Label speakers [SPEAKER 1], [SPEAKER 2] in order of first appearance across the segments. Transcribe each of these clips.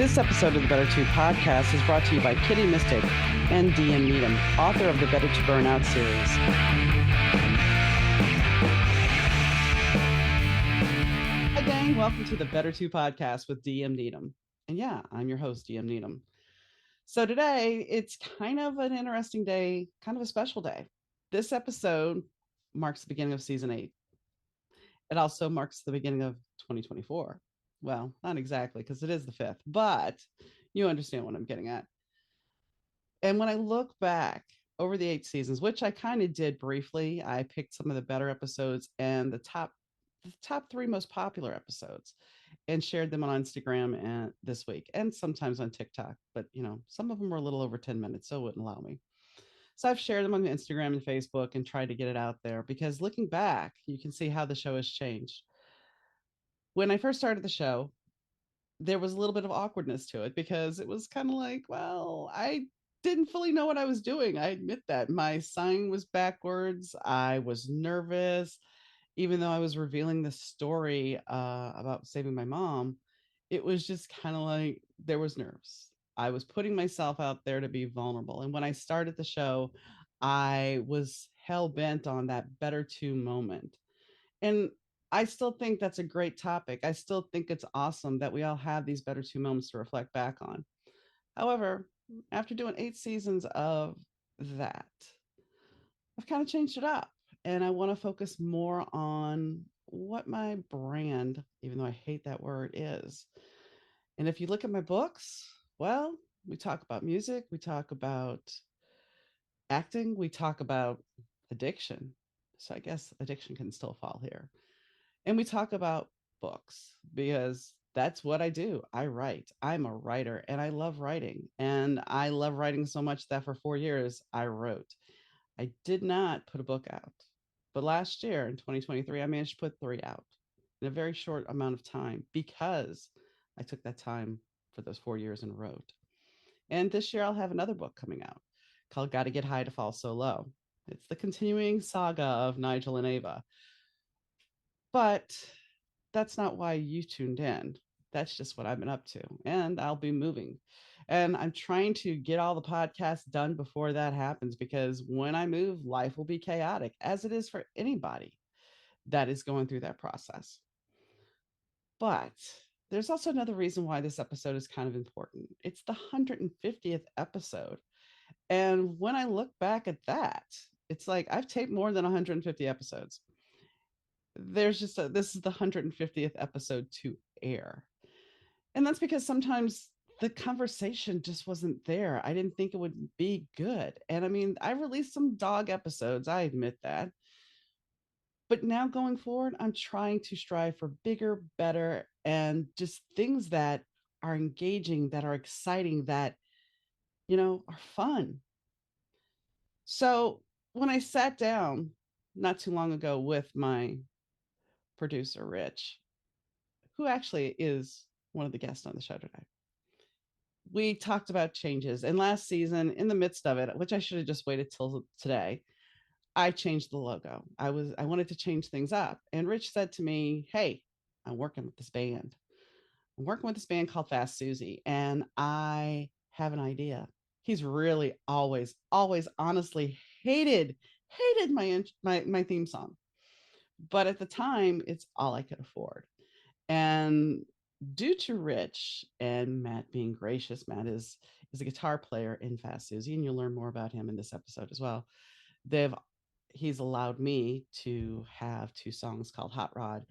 [SPEAKER 1] This episode of the Better To podcast is brought to you by Kitty Mystic and DM Needham, author of the Better To Burnout series. Hi, gang. Welcome to the Better To podcast with DM Needham. And yeah, I'm your host, DM Needham. So today, it's kind of an interesting day, kind of a special day. This episode marks the beginning of season 8. It also marks the beginning of 2024. Well, not exactly, because it is the 5th, but you understand what I'm getting at. And when I look back over the 8 seasons, which I kind of did briefly, I picked some of the better episodes and the top 3 most popular episodes and shared them on Instagram and this week and sometimes on TikTok. But, some of them were a little over 10 minutes, so it wouldn't allow me. So I've shared them on Instagram and Facebook and tried to get it out there because looking back, you can see how the show has changed. When I first started the show, there was a little bit of awkwardness to it because it was kind of like, well, I didn't fully know what I was doing. I admit that. My sign was backwards. I was nervous. Even though I was revealing the story about saving my mom, it was just kind of like there was nerves. I was putting myself out there to be vulnerable. And when I started the show, I was hell bent on that better to moment. And I still think that's a great topic. I still think it's awesome that we all have these better to moments to reflect back on. However, after doing 8 seasons of that, I've kind of changed it up and I want to focus more on what my brand, even though I hate that word, is. And if you look at my books, well, we talk about music, we talk about acting, we talk about addiction. So I guess addiction can still fall here. And we talk about books because that's what I do. I write. I'm a writer and I love writing. And I love writing so much that for 4 years I wrote. I did not put a book out. But last year in 2023, I managed to put 3 out in a very short amount of time because I took that time for those 4 years and wrote. And this year I'll have another book coming out called Gotta Get High to Fall So Low. It's the continuing saga of Nigel and Ava. But that's not why you tuned in. That's just what I've been up to. And I'll be moving. And I'm trying to get all the podcasts done before that happens because when I move, life will be chaotic, as it is for anybody that is going through that process. But there's also another reason why this episode is kind of important. It's the 150th episode. And when I look back at that, it's like I've taped more than 150 episodes. This is the 150th episode to air. And that's because sometimes the conversation just wasn't there. I didn't think it would be good. And I mean, I released some dog episodes, I admit that. But now going forward, I'm trying to strive for bigger, better, and just things that are engaging, that are exciting, that, are fun. So when I sat down not too long ago with my producer, Rich, who actually is one of the guests on the show today, we talked about changes. And last season, in the midst of it, which I should have just waited till today, I changed the logo. I wanted to change things up. And Rich said to me, "Hey, I'm working with this band. I'm working with this band called Fast Suzi, and I have an idea." He's really always honestly hated my theme song. But at the time, it's all I could afford. And due to Rich and Matt being gracious, Matt is a guitar player in Fast Suzi, and you'll learn more about him in this episode as well. He's allowed me to have 2 songs called Hot Rod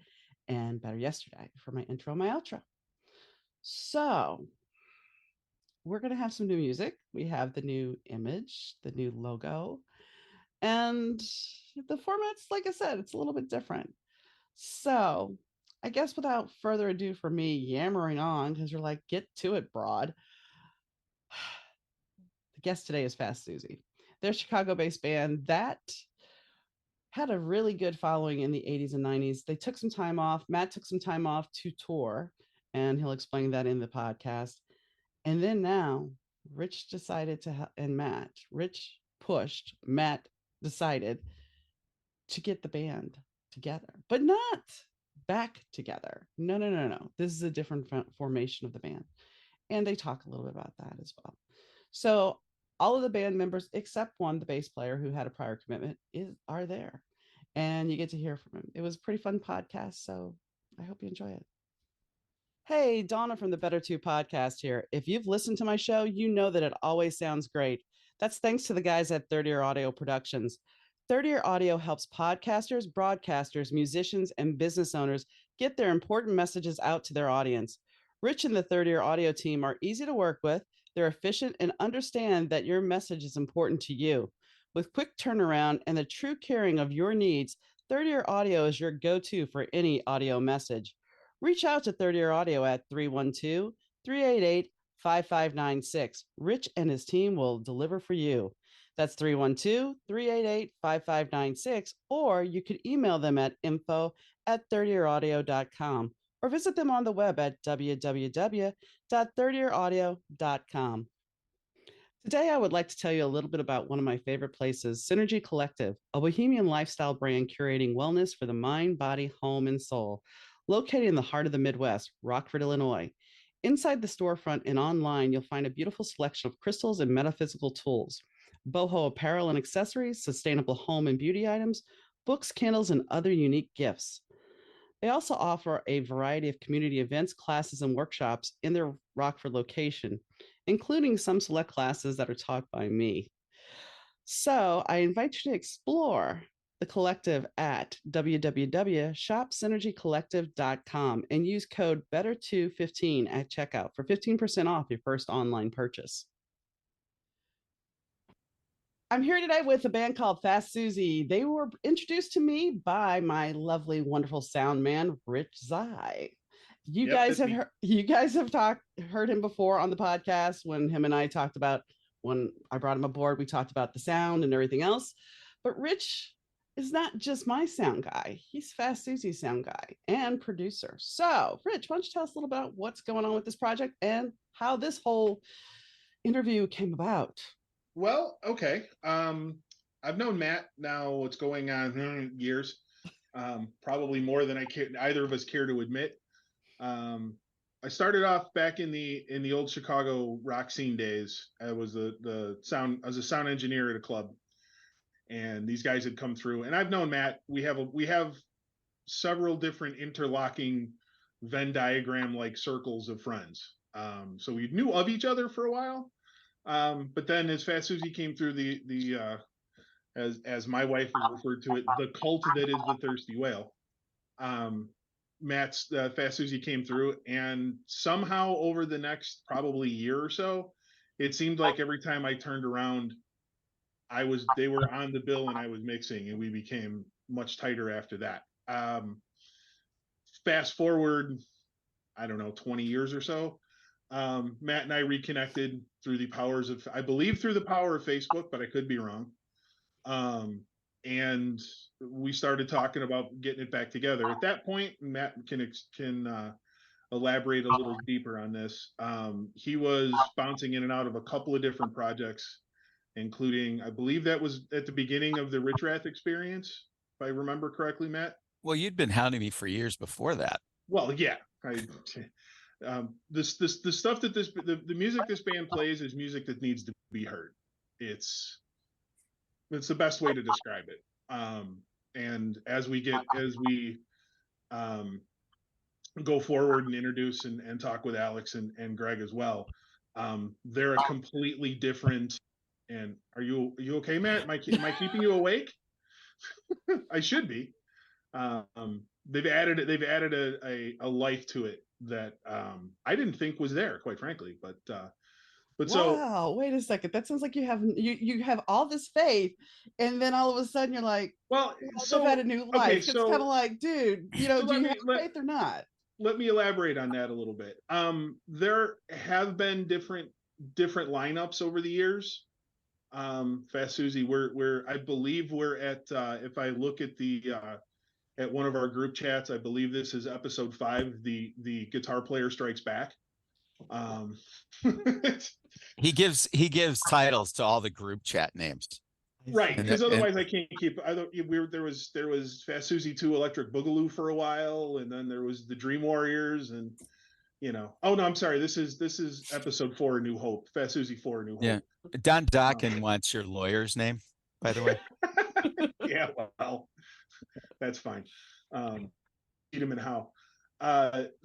[SPEAKER 1] and Better Yesterday for my intro and my outro. So we're going to have some new music. We have the new image, the new logo, and the format's, like I said, it's a little bit different. So I guess without further ado for me yammering on, because you're like, get to it, broad. The guest today is Fast Suzi. They're a Chicago-based band that had a really good following in the 80s and 90s. They took some time off. Matt took some time off to tour, and he'll explain that in the podcast. And then now, Rich decided to, Rich pushed, Matt decided to get the band together, but not back together. No. This is a different formation of the band. and they talk a little bit about that as well. So all of the band members except one, the bass player who had a prior commitment, are there, and you get to hear from him. It was a pretty fun podcast, so I hope you enjoy it. Hey, Donna from the Better Two podcast here. If you've listened to my show, you know that it always sounds great. That's thanks to the guys at Third Year Audio Productions. Third Year Audio helps podcasters, broadcasters, musicians, and business owners get their important messages out to their audience. Rich and the Third Year Audio team are easy to work with, they're efficient, and understand that your message is important to you. With quick turnaround and the true caring of your needs, Third Year Audio is your go to for any audio message. Reach out to Third Year Audio at 312 388 5596. Rich and his team will deliver for you. That's 312 388 5596. Or you could email them at info@thirdyearaudio.com or visit them on the web at www.thirdyearaudio.com. Today, I would like to tell you a little bit about one of my favorite places, Synergy Collective, a bohemian lifestyle brand curating wellness for the mind, body, home, and soul. Located in the heart of the Midwest, Rockford, Illinois. Inside the storefront and online, you'll find a beautiful selection of crystals and metaphysical tools, boho apparel and accessories, sustainable home and beauty items, books, candles, and other unique gifts. They also offer a variety of community events, classes, and workshops in their Rockford location, including some select classes that are taught by me. So I invite you to explore the collective at www.shopsynergycollective.com and use code BETTER215 at checkout for 15% off your first online purchase. I'm here today with a band called Fast Suzi. They were introduced to me by my lovely, wonderful sound man, Rich Zei. You guys have heard him before on the podcast when him and I talked about, when I brought him aboard, we talked about the sound and everything else. But Rich is not just my sound guy. He's Fast Suzi's sound guy and producer. So, Rich, why don't you tell us a little about what's going on with this project and how this whole interview came about?
[SPEAKER 2] Well, okay. I've known Matt now, what's going on years, probably more than either of us care to admit. I started off back in the old Chicago rock scene days. I was a sound engineer at a club, and these guys had come through. And I've known Matt. We have several different interlocking Venn diagram like circles of friends. So we knew of each other for a while. But then as Fast Suzi came through the as my wife referred to it, the cult that is the Thirsty Whale. Matt's Fast Suzi came through, and somehow over the next probably year or so, it seemed like every time I turned around, they were on the bill and I was mixing, and we became much tighter after that. Fast forward, I don't know, 20 years or so. Matt and I reconnected through the power of Facebook, but I could be wrong. And we started talking about getting it back together. At that point, Matt can elaborate a little deeper on this. He was bouncing in and out of a couple of different projects, including, I believe that was at the beginning of the Rich Rath experience, if I remember correctly, Matt.
[SPEAKER 3] Well, you'd been hounding me for years before that.
[SPEAKER 2] Well, yeah. The stuff that the music this band plays is music that needs to be heard. It's the best way to describe it. And as we go forward and introduce and talk with Alex and Greg as well, they're a completely different. And are you okay, Matt? Am I keeping you awake? I should be. They've added a life to it that I didn't think was there, quite frankly. But
[SPEAKER 1] wow, wait a second. That sounds like you have all this faith, and then all of a sudden you're like,
[SPEAKER 2] well,
[SPEAKER 1] they've had a new life. Okay, it's kind of like, dude, do you have faith or not?
[SPEAKER 2] Let me elaborate on that a little bit. There have been different lineups over the years. Fast Suzi, I believe we're at, if I look at at one of our group chats, I believe this is episode 5, the guitar player strikes back.
[SPEAKER 3] He gives titles to all the group chat names,
[SPEAKER 2] right? Because otherwise I can't keep. There was Fast Suzi 2 Electric Boogaloo for a while, and then there was the Dream Warriors, and Oh no, I'm sorry. This is episode 4, New Hope. Fast Susie 4, New Hope.
[SPEAKER 3] Yeah. Don Dokken wants your lawyer's name, by the way.
[SPEAKER 2] Yeah, well, that's fine. Eat him and how.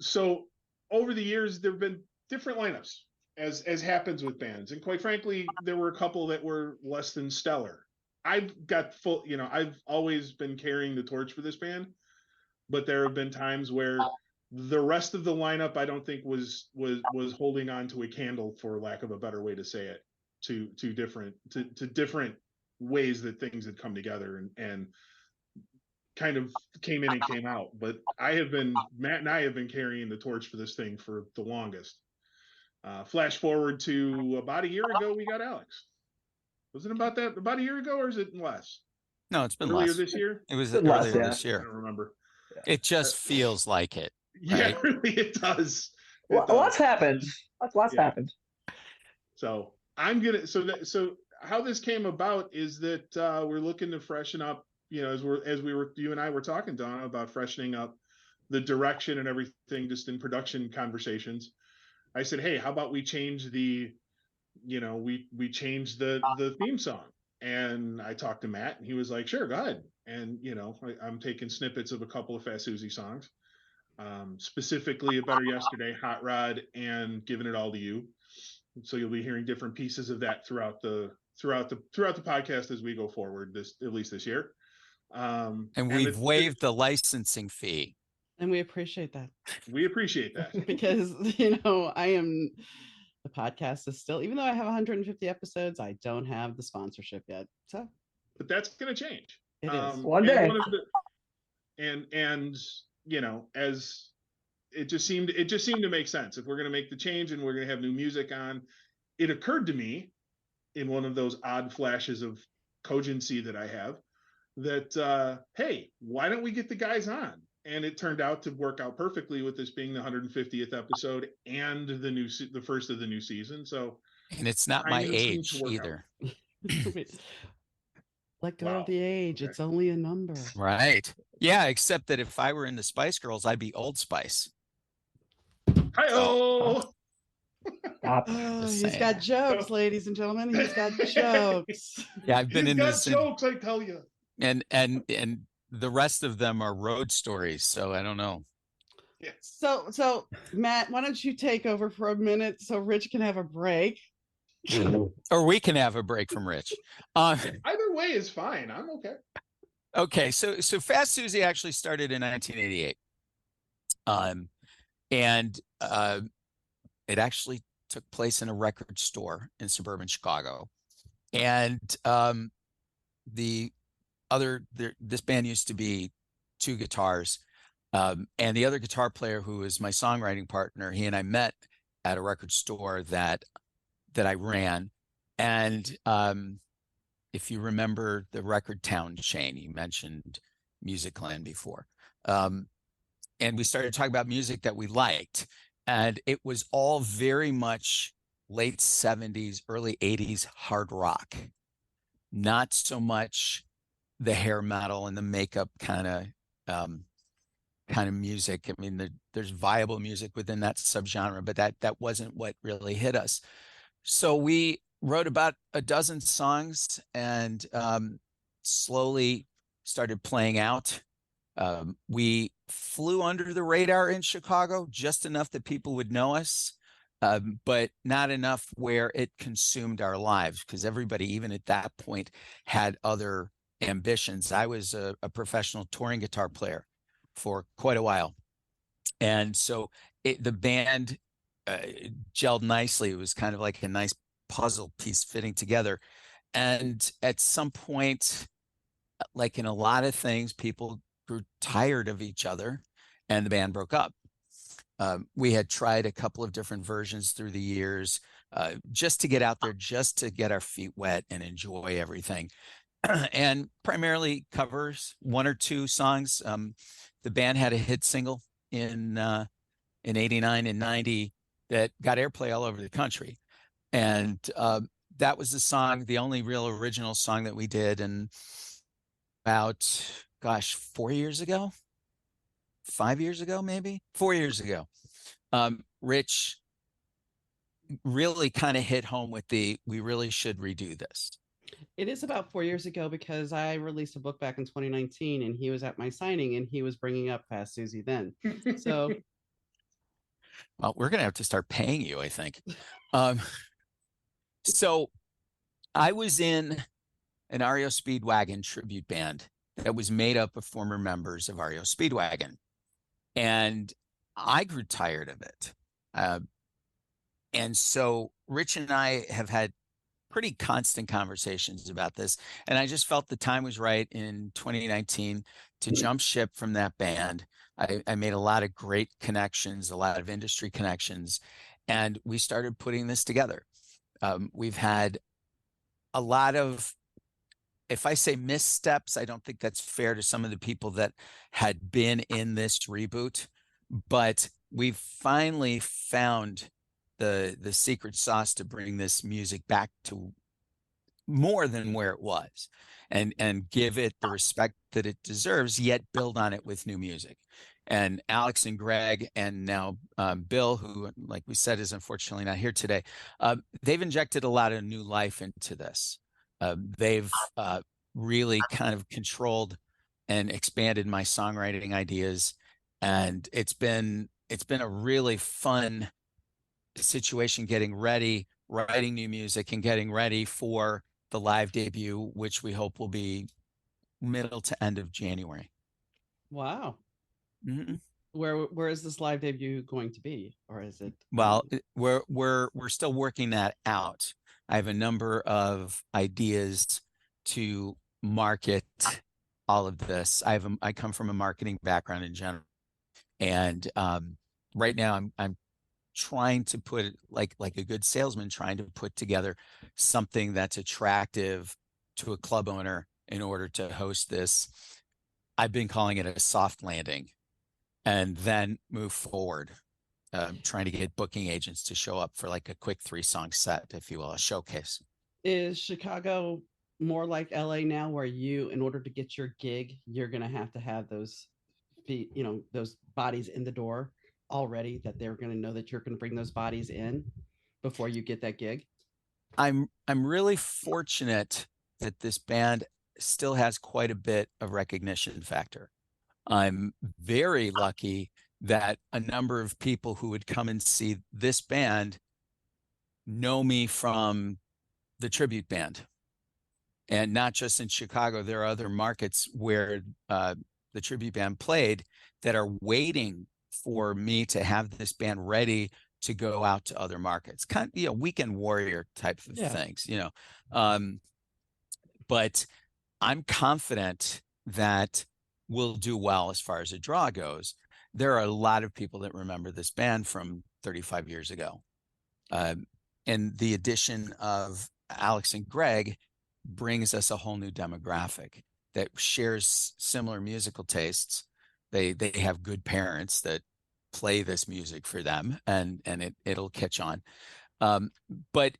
[SPEAKER 2] So over the years, there have been different lineups, as happens with bands, and quite frankly, there were a couple that were less than stellar. I've got full, I've always been carrying the torch for this band, but there have been times where the rest of the lineup, I don't think was holding on to a candle, for lack of a better way to say it, to different ways that things had come together and kind of came in and came out. But Matt and I have been carrying the torch for this thing for the longest. Flash forward to about a year ago, we got Alex. Was it about a year ago, or is it less?
[SPEAKER 3] No, it's been
[SPEAKER 2] Earlier
[SPEAKER 3] less.
[SPEAKER 2] this year?
[SPEAKER 3] It was
[SPEAKER 4] Been less,
[SPEAKER 3] earlier
[SPEAKER 4] yeah.
[SPEAKER 3] this
[SPEAKER 2] I
[SPEAKER 3] year.
[SPEAKER 2] don't remember.
[SPEAKER 3] It just feels like it.
[SPEAKER 2] Yeah,
[SPEAKER 3] right?
[SPEAKER 2] really, it does.
[SPEAKER 4] Lots happened. Lots
[SPEAKER 2] Yeah.
[SPEAKER 4] happened.
[SPEAKER 2] So so how this came about is that we're looking to freshen up, you and I were talking, Donna, about freshening up the direction and everything, just in production conversations. I said, hey, how about we change we change the theme song? And I talked to Matt, and he was like, sure, go ahead. And I'm taking snippets of a couple of Fast Susie songs, specifically A Better Yesterday, Hot Rod, and Giving It All to You. So you'll be hearing different pieces of that throughout the podcast as we go forward, at least this year.
[SPEAKER 3] And we've waived the licensing fee.
[SPEAKER 1] And we appreciate that.
[SPEAKER 2] We appreciate that.
[SPEAKER 1] Because, the podcast is still, even though I have 150 episodes, I don't have the sponsorship yet. So,
[SPEAKER 2] but that's going to change.
[SPEAKER 1] It is.
[SPEAKER 4] One day.
[SPEAKER 2] As it just seemed to make sense. If we're going to make the change and we're going to have new music on, it occurred to me in one of those odd flashes of cogency that I have that, hey, why don't we get the guys on? And it turned out to work out perfectly, with this being the 150th episode and the first of the new season. So,
[SPEAKER 3] and it's not my age either.
[SPEAKER 1] Let go of the age. Okay. It's only a number.
[SPEAKER 3] Right. Yeah, except that if I were in the Spice Girls, I'd be Old Spice.
[SPEAKER 2] Hi-oh!
[SPEAKER 1] He's got jokes, ladies and gentlemen. He's got jokes.
[SPEAKER 3] Yeah, I've been in this.
[SPEAKER 2] Jokes, I tell you.
[SPEAKER 3] And the rest of them are road stories, so I don't know.
[SPEAKER 2] Yeah.
[SPEAKER 1] So Matt, why don't you take over for a minute so Rich can have a break?
[SPEAKER 3] Or we can have a break from Rich.
[SPEAKER 2] Either way is fine. I'm okay.
[SPEAKER 3] Okay, so Fast Susie actually started in 1988. And it actually took place in a record store in suburban Chicago. And this band used to be 2 guitars. And the other guitar player, who was my songwriting partner, he and I met at a record store that I ran. And if you remember the Record Town chain, you mentioned Musicland before. And we started talking about music that we liked. And it was all very much late 70s, early 80s hard rock. Not so much the hair metal and the makeup kind of music. I mean, there's viable music within that subgenre, but that wasn't what really hit us. So we wrote about a dozen songs and slowly started playing out. We flew under the radar in Chicago, just enough that people would know us, but not enough where it consumed our lives, because everybody, even at that point, had other ambitions. I was a professional touring guitar player for quite a while. And so the band gelled nicely. It was kind of like a nice puzzle piece fitting together. And at some point, like in a lot of things, people grew tired of each other and the band broke up. We had tried a couple of different versions through the years, just to get out there, just to get our feet wet and enjoy everything. And primarily covers, 1 or 2 songs. The band had a hit single in 89 and 90 that got airplay all over the country. And that was the only real original song that we did. And about, 4 years ago, 5 years ago, maybe 4 years ago. Rich really kind of hit home with we really should redo this.
[SPEAKER 1] It is about 4 years ago because I released a book back in 2019 and he was at my signing and he was bringing up Fast Suzi then. So,
[SPEAKER 3] well, we're going to have to start paying you, I think. So I was in an REO Speedwagon tribute band that was made up of former members of REO Speedwagon. And I grew tired of it. And so Rich and I have had pretty constant conversations about this. And I just felt the time was right in 2019 to jump ship from that band. I made a lot of great connections, a lot of industry connections, and we started putting this together. We've had a lot of, if I say missteps, I don't think that's fair to some of the people that had been in this reboot, but we've finally found the secret sauce to bring this music back to more than where it was, and give it the respect that it deserves, yet build on it with new music. And Alex and Greg, and now Bill, who, like we said, is unfortunately not here today, they've injected a lot of new life into this. They've really kind of controlled and expanded my songwriting ideas, and it's been a really fun situation getting ready, writing new music, and getting ready for the live debut, which we hope will be middle to end of January.
[SPEAKER 1] wow.
[SPEAKER 3] Mm-hmm.
[SPEAKER 1] Where is this live debut going to be, or is it?
[SPEAKER 3] Well, we're still working that out. I have a number of ideas to market all of this. I come from a marketing background in general, and right now I'm trying to put it like a good salesman, trying to put together something that's attractive to a club owner in order to host this. I've been calling it a soft landing, and then move forward, trying to get booking agents to show up for like a quick 3-song set, if you will, a showcase.
[SPEAKER 1] Is Chicago more like LA now, where in order to get your gig, you're going to have those feet, those bodies in the door already, that they're going to know that you're going to bring those bodies in before you get that gig?
[SPEAKER 3] I'm really fortunate that this band still has quite a bit of recognition factor. I'm very lucky that a number of people who would come and see this band know me from the tribute band. And not just in Chicago, there are other markets where the tribute band played that are waiting for me to have this band ready to go out to other markets, kind of, weekend warrior type of things, but I'm confident that we'll do well as far as a draw goes. There are a lot of people that remember this band from 35 years ago. And the addition of Alex and Greg brings us a whole new demographic that shares similar musical tastes. They have good parents that play this music for them, and it'll catch on. But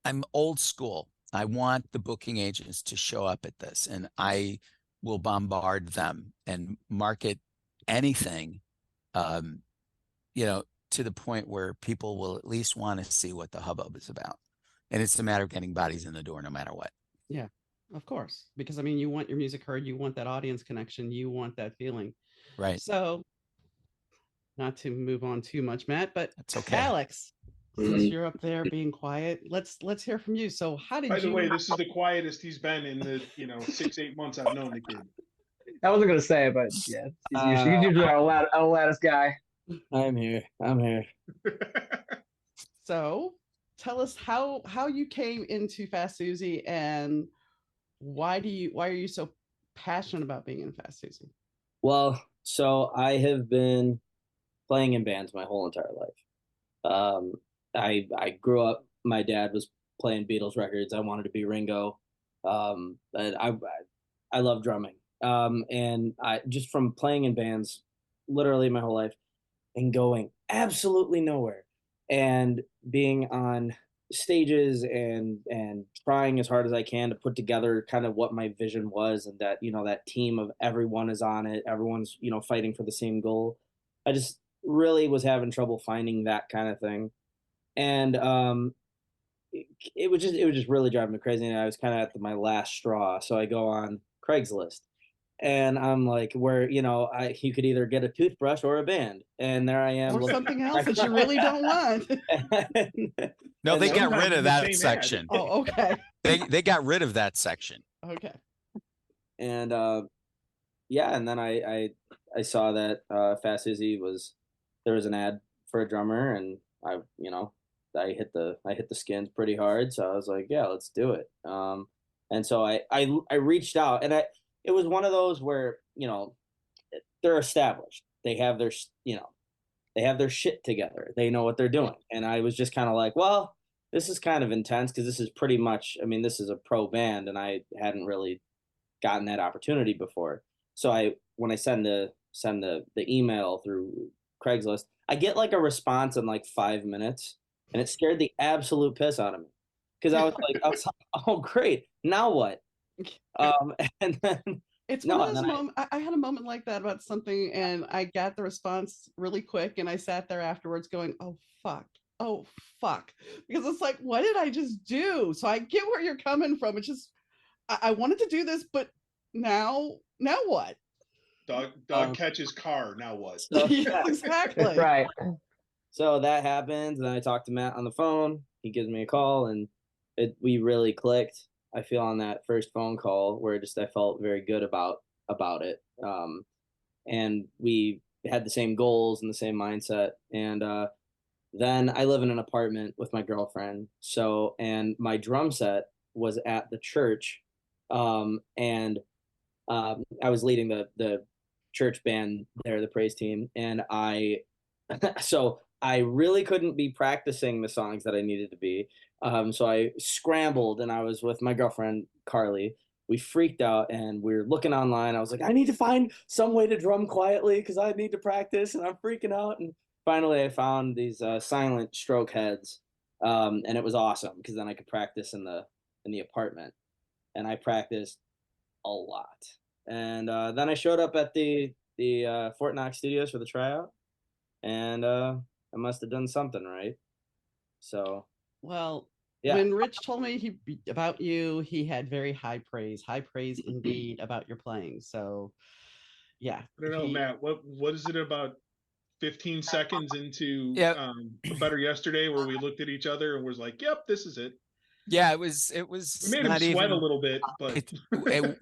[SPEAKER 3] I'm old school. I want the booking agents to show up at this, and I will bombard them and market anything, to the point where people will at least want to see what the hubbub is about. And it's a matter of getting bodies in the door no matter what.
[SPEAKER 1] Yeah, of course. Because, you want your music heard, you want that audience connection, you want that feeling.
[SPEAKER 3] Right.
[SPEAKER 1] So, not to move on too much, Matt, but
[SPEAKER 3] that's okay.
[SPEAKER 1] Alex, since you're up there being quiet, let's hear from you. So how did
[SPEAKER 2] By the way, this is the quietest he's been in the 6-8 months I've known the kid.
[SPEAKER 4] I wasn't gonna say, but yeah, he's usually our loudest guy.
[SPEAKER 5] I'm here.
[SPEAKER 1] So tell us how you came into Fast Suzi, and why are you so passionate about being in Fast Suzi?
[SPEAKER 5] Well, so I have been playing in bands my whole entire life. I grew up. My dad was playing Beatles records. I wanted to be Ringo. And I love drumming. And I just from playing in bands literally my whole life and going absolutely nowhere, and being on stages and trying as hard as I can to put together kind of what my vision was, and that that team of everyone is on it, everyone's fighting for the same goal. I just really was having trouble finding that kind of thing. And it was just really driving me crazy. And I was kind of at my last straw. So I go on Craigslist and I'm like, where, you could either get a toothbrush or a band. And there I am.
[SPEAKER 1] Or something else that you really don't want.
[SPEAKER 3] No, they got
[SPEAKER 2] sometimes
[SPEAKER 3] rid of
[SPEAKER 2] the
[SPEAKER 3] that
[SPEAKER 2] same ad.
[SPEAKER 3] section.
[SPEAKER 1] Oh, okay.
[SPEAKER 3] They got rid of that section.
[SPEAKER 1] Okay.
[SPEAKER 5] And yeah, and then I saw that Fast Suzi there was an ad for a drummer, and I hit the skins pretty hard, so I was like, yeah, let's do it. And so I reached out, and it was one of those where they're established, they have their shit together, they know what they're doing, and I was just kind of like, well, this is kind of intense because this is pretty much, this is a pro band, and I hadn't really gotten that opportunity before. So when I send the email through Craigslist, I get like a response in like 5 minutes, and it scared the absolute piss out of me because I was like, oh great, now what? And then
[SPEAKER 1] it's one of those moments. I had a moment like that about something, and I got the response really quick, and I sat there afterwards going, oh fuck, because it's like, what did I just do? So I get where you're coming from. It's just I wanted to do this, but now what?
[SPEAKER 2] Dog catches car. Now what?
[SPEAKER 5] So,
[SPEAKER 1] yeah, exactly.
[SPEAKER 4] Right.
[SPEAKER 5] So that happens, and I talked to Matt on the phone. He gives me a call, and we really clicked. I feel on that first phone call where I felt very good about it. And we had the same goals and the same mindset. And then I live in an apartment with my girlfriend. And my drum set was at the church. And I was leading the church band there, the praise team. And so I really couldn't be practicing the songs that I needed to be. So I scrambled, and I was with my girlfriend, Carly. We freaked out, and we were looking online. I was like, I need to find some way to drum quietly because I need to practice, and I'm freaking out. And finally, I found these silent stroke heads, and it was awesome because then I could practice in the apartment. And I practiced a lot. And then I showed up at the Fort Knox studios for the tryout, and I must have done something right. So,
[SPEAKER 1] well,
[SPEAKER 5] yeah.
[SPEAKER 1] When Rich told me about you, he had very high praise indeed about your playing. So, yeah.
[SPEAKER 2] I don't know, Matt. What is it about 15 seconds into Better Yesterday where we looked at each other and was like, "Yep, this is it."
[SPEAKER 3] Yeah, it was.
[SPEAKER 2] We made him sweat a little bit, but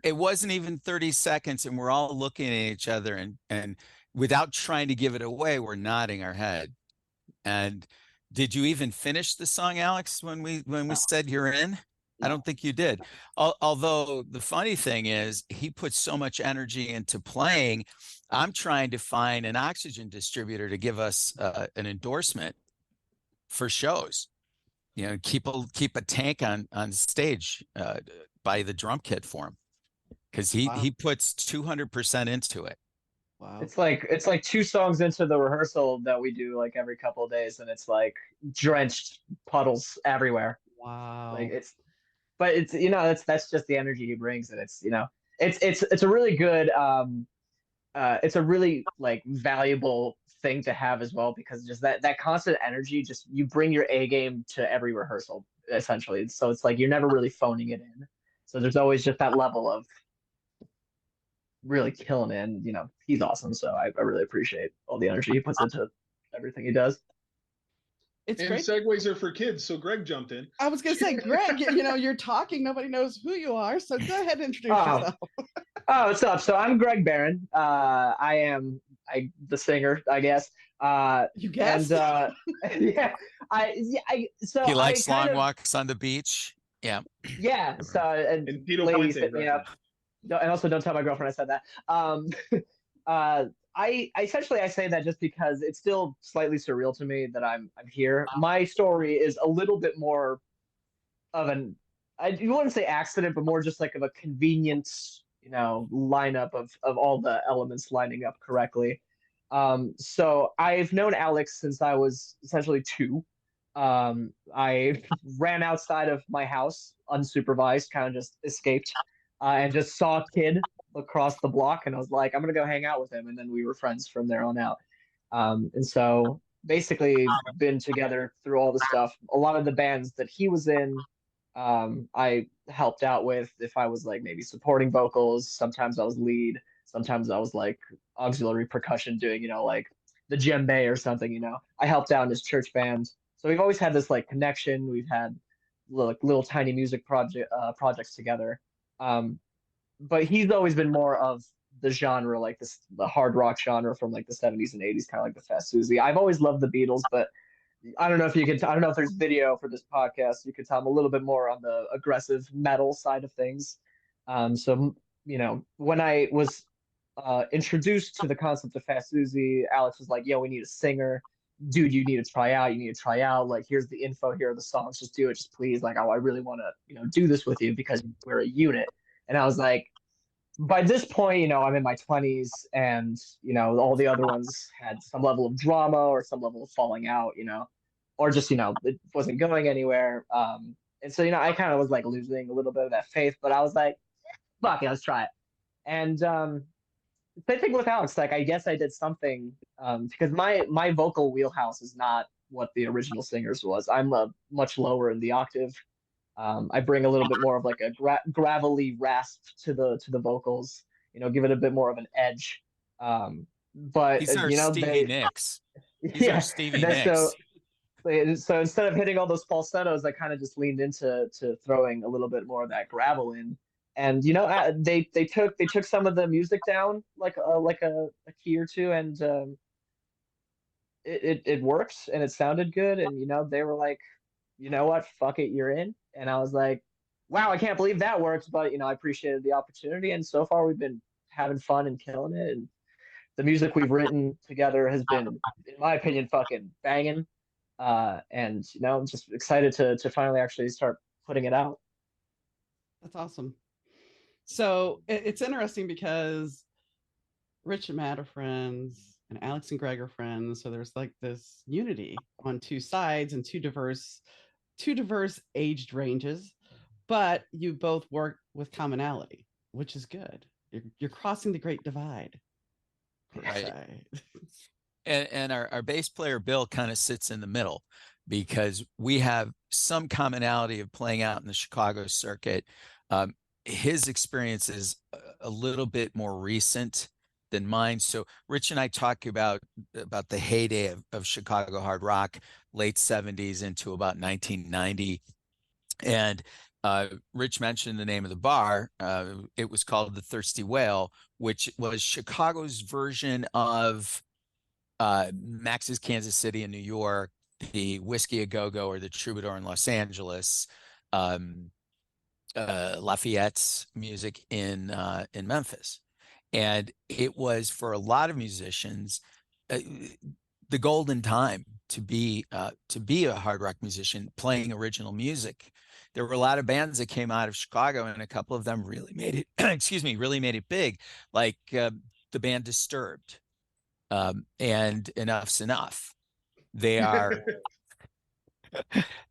[SPEAKER 3] it wasn't even 30 seconds, and we're all looking at each other, and without trying to give it away, we're nodding our head. And did you even finish the song, Alex, when we said you're in? I don't think you did. Although the funny thing is, he put so much energy into playing. I'm trying to find an oxygen distributor to give us an endorsement for shows. Keep a tank on stage by the drum kit for him, because he puts 200% into it.
[SPEAKER 1] Wow.
[SPEAKER 4] It's like 2 songs into the rehearsal that we do like every couple of days, and it's like drenched puddles everywhere.
[SPEAKER 1] Wow.
[SPEAKER 4] Like but it's that's just the energy he brings, and it's a really good it's a really like valuable thing to have as well, because just that constant energy, just you bring your A game to every rehearsal essentially. So it's like you're never really phoning it in. So there's always just that level of really killing it, and he's awesome. So I really appreciate all the energy he puts into everything he does.
[SPEAKER 1] It's
[SPEAKER 2] and
[SPEAKER 1] great.
[SPEAKER 2] segues are for kids, so Greg jumped in.
[SPEAKER 1] I was gonna say, Greg, you're talking, nobody knows who you are, so go ahead and introduce yourself.
[SPEAKER 4] What's up? So I'm Greg Barron. I am the singer, I guess.
[SPEAKER 1] You guessed?
[SPEAKER 4] And so
[SPEAKER 3] He likes long
[SPEAKER 4] of,
[SPEAKER 3] walks on the beach. Yeah.
[SPEAKER 4] Yeah. So and
[SPEAKER 2] Tito
[SPEAKER 4] ladies
[SPEAKER 2] Puente,
[SPEAKER 4] hit me
[SPEAKER 2] right?
[SPEAKER 4] up. No, and also don't tell my girlfriend I said that. I essentially I say that just because it's still slightly surreal to me that I'm here. My story is a little bit more of an you wouldn't say accident, but more just like of a convenience, lineup of all the elements lining up correctly. So I've known Alex since I was essentially 2. I ran outside of my house unsupervised, kind of just escaped, and just saw a kid across the block, and I was like, I'm gonna go hang out with him, and then we were friends from there on out. And so basically been together through all the stuff. A lot of the bands that he was in, I helped out with if I was like maybe supporting vocals. Sometimes I was lead. Sometimes I was like auxiliary percussion doing, like the djembe or something, I helped out in his church band. So we've always had this like connection. We've had little tiny music projects together. Um, but he's always been more of the genre, like the hard rock genre from like the 70s and 80s, kind of like the Fat Suzi. I've always loved the Beatles, but I don't know if you can. I don't know if there's video for this podcast. You could tell I'm a little bit more on the aggressive metal side of things. So when I was introduced to the concept of Fat Suzi, Alex was like, "Yo, we need a singer, dude. You need to try out. You need to try out. Like, here's the info. Here are the songs. Just do it. Just please. Like, oh, I really want to, do this with you because we're a unit." And I was like, by this point, I'm in my 20s and, all the other ones had some level of drama or some level of falling out, or just, it wasn't going anywhere. And so, I kind of was like losing a little bit of that faith, but I was like, fuck it, let's try it. And same thing with Alex. Like, I guess I did something because my vocal wheelhouse is not what the original singers was. I'm much lower in the octave. I bring a little bit more of like a gravelly rasp to the vocals, give it a bit more of an edge. But
[SPEAKER 3] These are Stevie Nicks. These are Stevie Nicks.
[SPEAKER 4] So instead of hitting all those falsettos, I kind of just leaned into throwing a little bit more of that gravel in. And they took some of the music down like a key or two, and it works and it sounded good. And they were like, you know what, fuck it, you're in. And I was like, wow, I can't believe that works, but I appreciated the opportunity. And so far we've been having fun and killing it. And the music we've written together has been, in my opinion, fucking banging. And I'm just excited to finally actually start putting it out.
[SPEAKER 1] That's awesome. So it's interesting because Rich and Matt are friends and Alex and Greg are friends. So there's like this unity on two sides and two diverse aged ranges, but you both work with commonality, which is good. You're crossing the great divide.
[SPEAKER 3] Right. And our bass player Bill kind of sits in the middle because we have some commonality of playing out in the Chicago circuit. His experience is a little bit more recent than mine. So Rich and I talk about the heyday of Chicago hard rock, late 70s into about 1990. And Rich mentioned the name of the bar. It was called the Thirsty Whale, which was Chicago's version of Max's Kansas City in New York, the Whiskey A Go-Go or the Troubadour in Los Angeles, Lafayette's music in Memphis. And it was, for a lot of musicians, the golden time to be a hard rock musician playing original music. There were a lot of bands that came out of Chicago, and a couple of them really made it. Really made it big, like the band Disturbed, and Enough's Enough. They are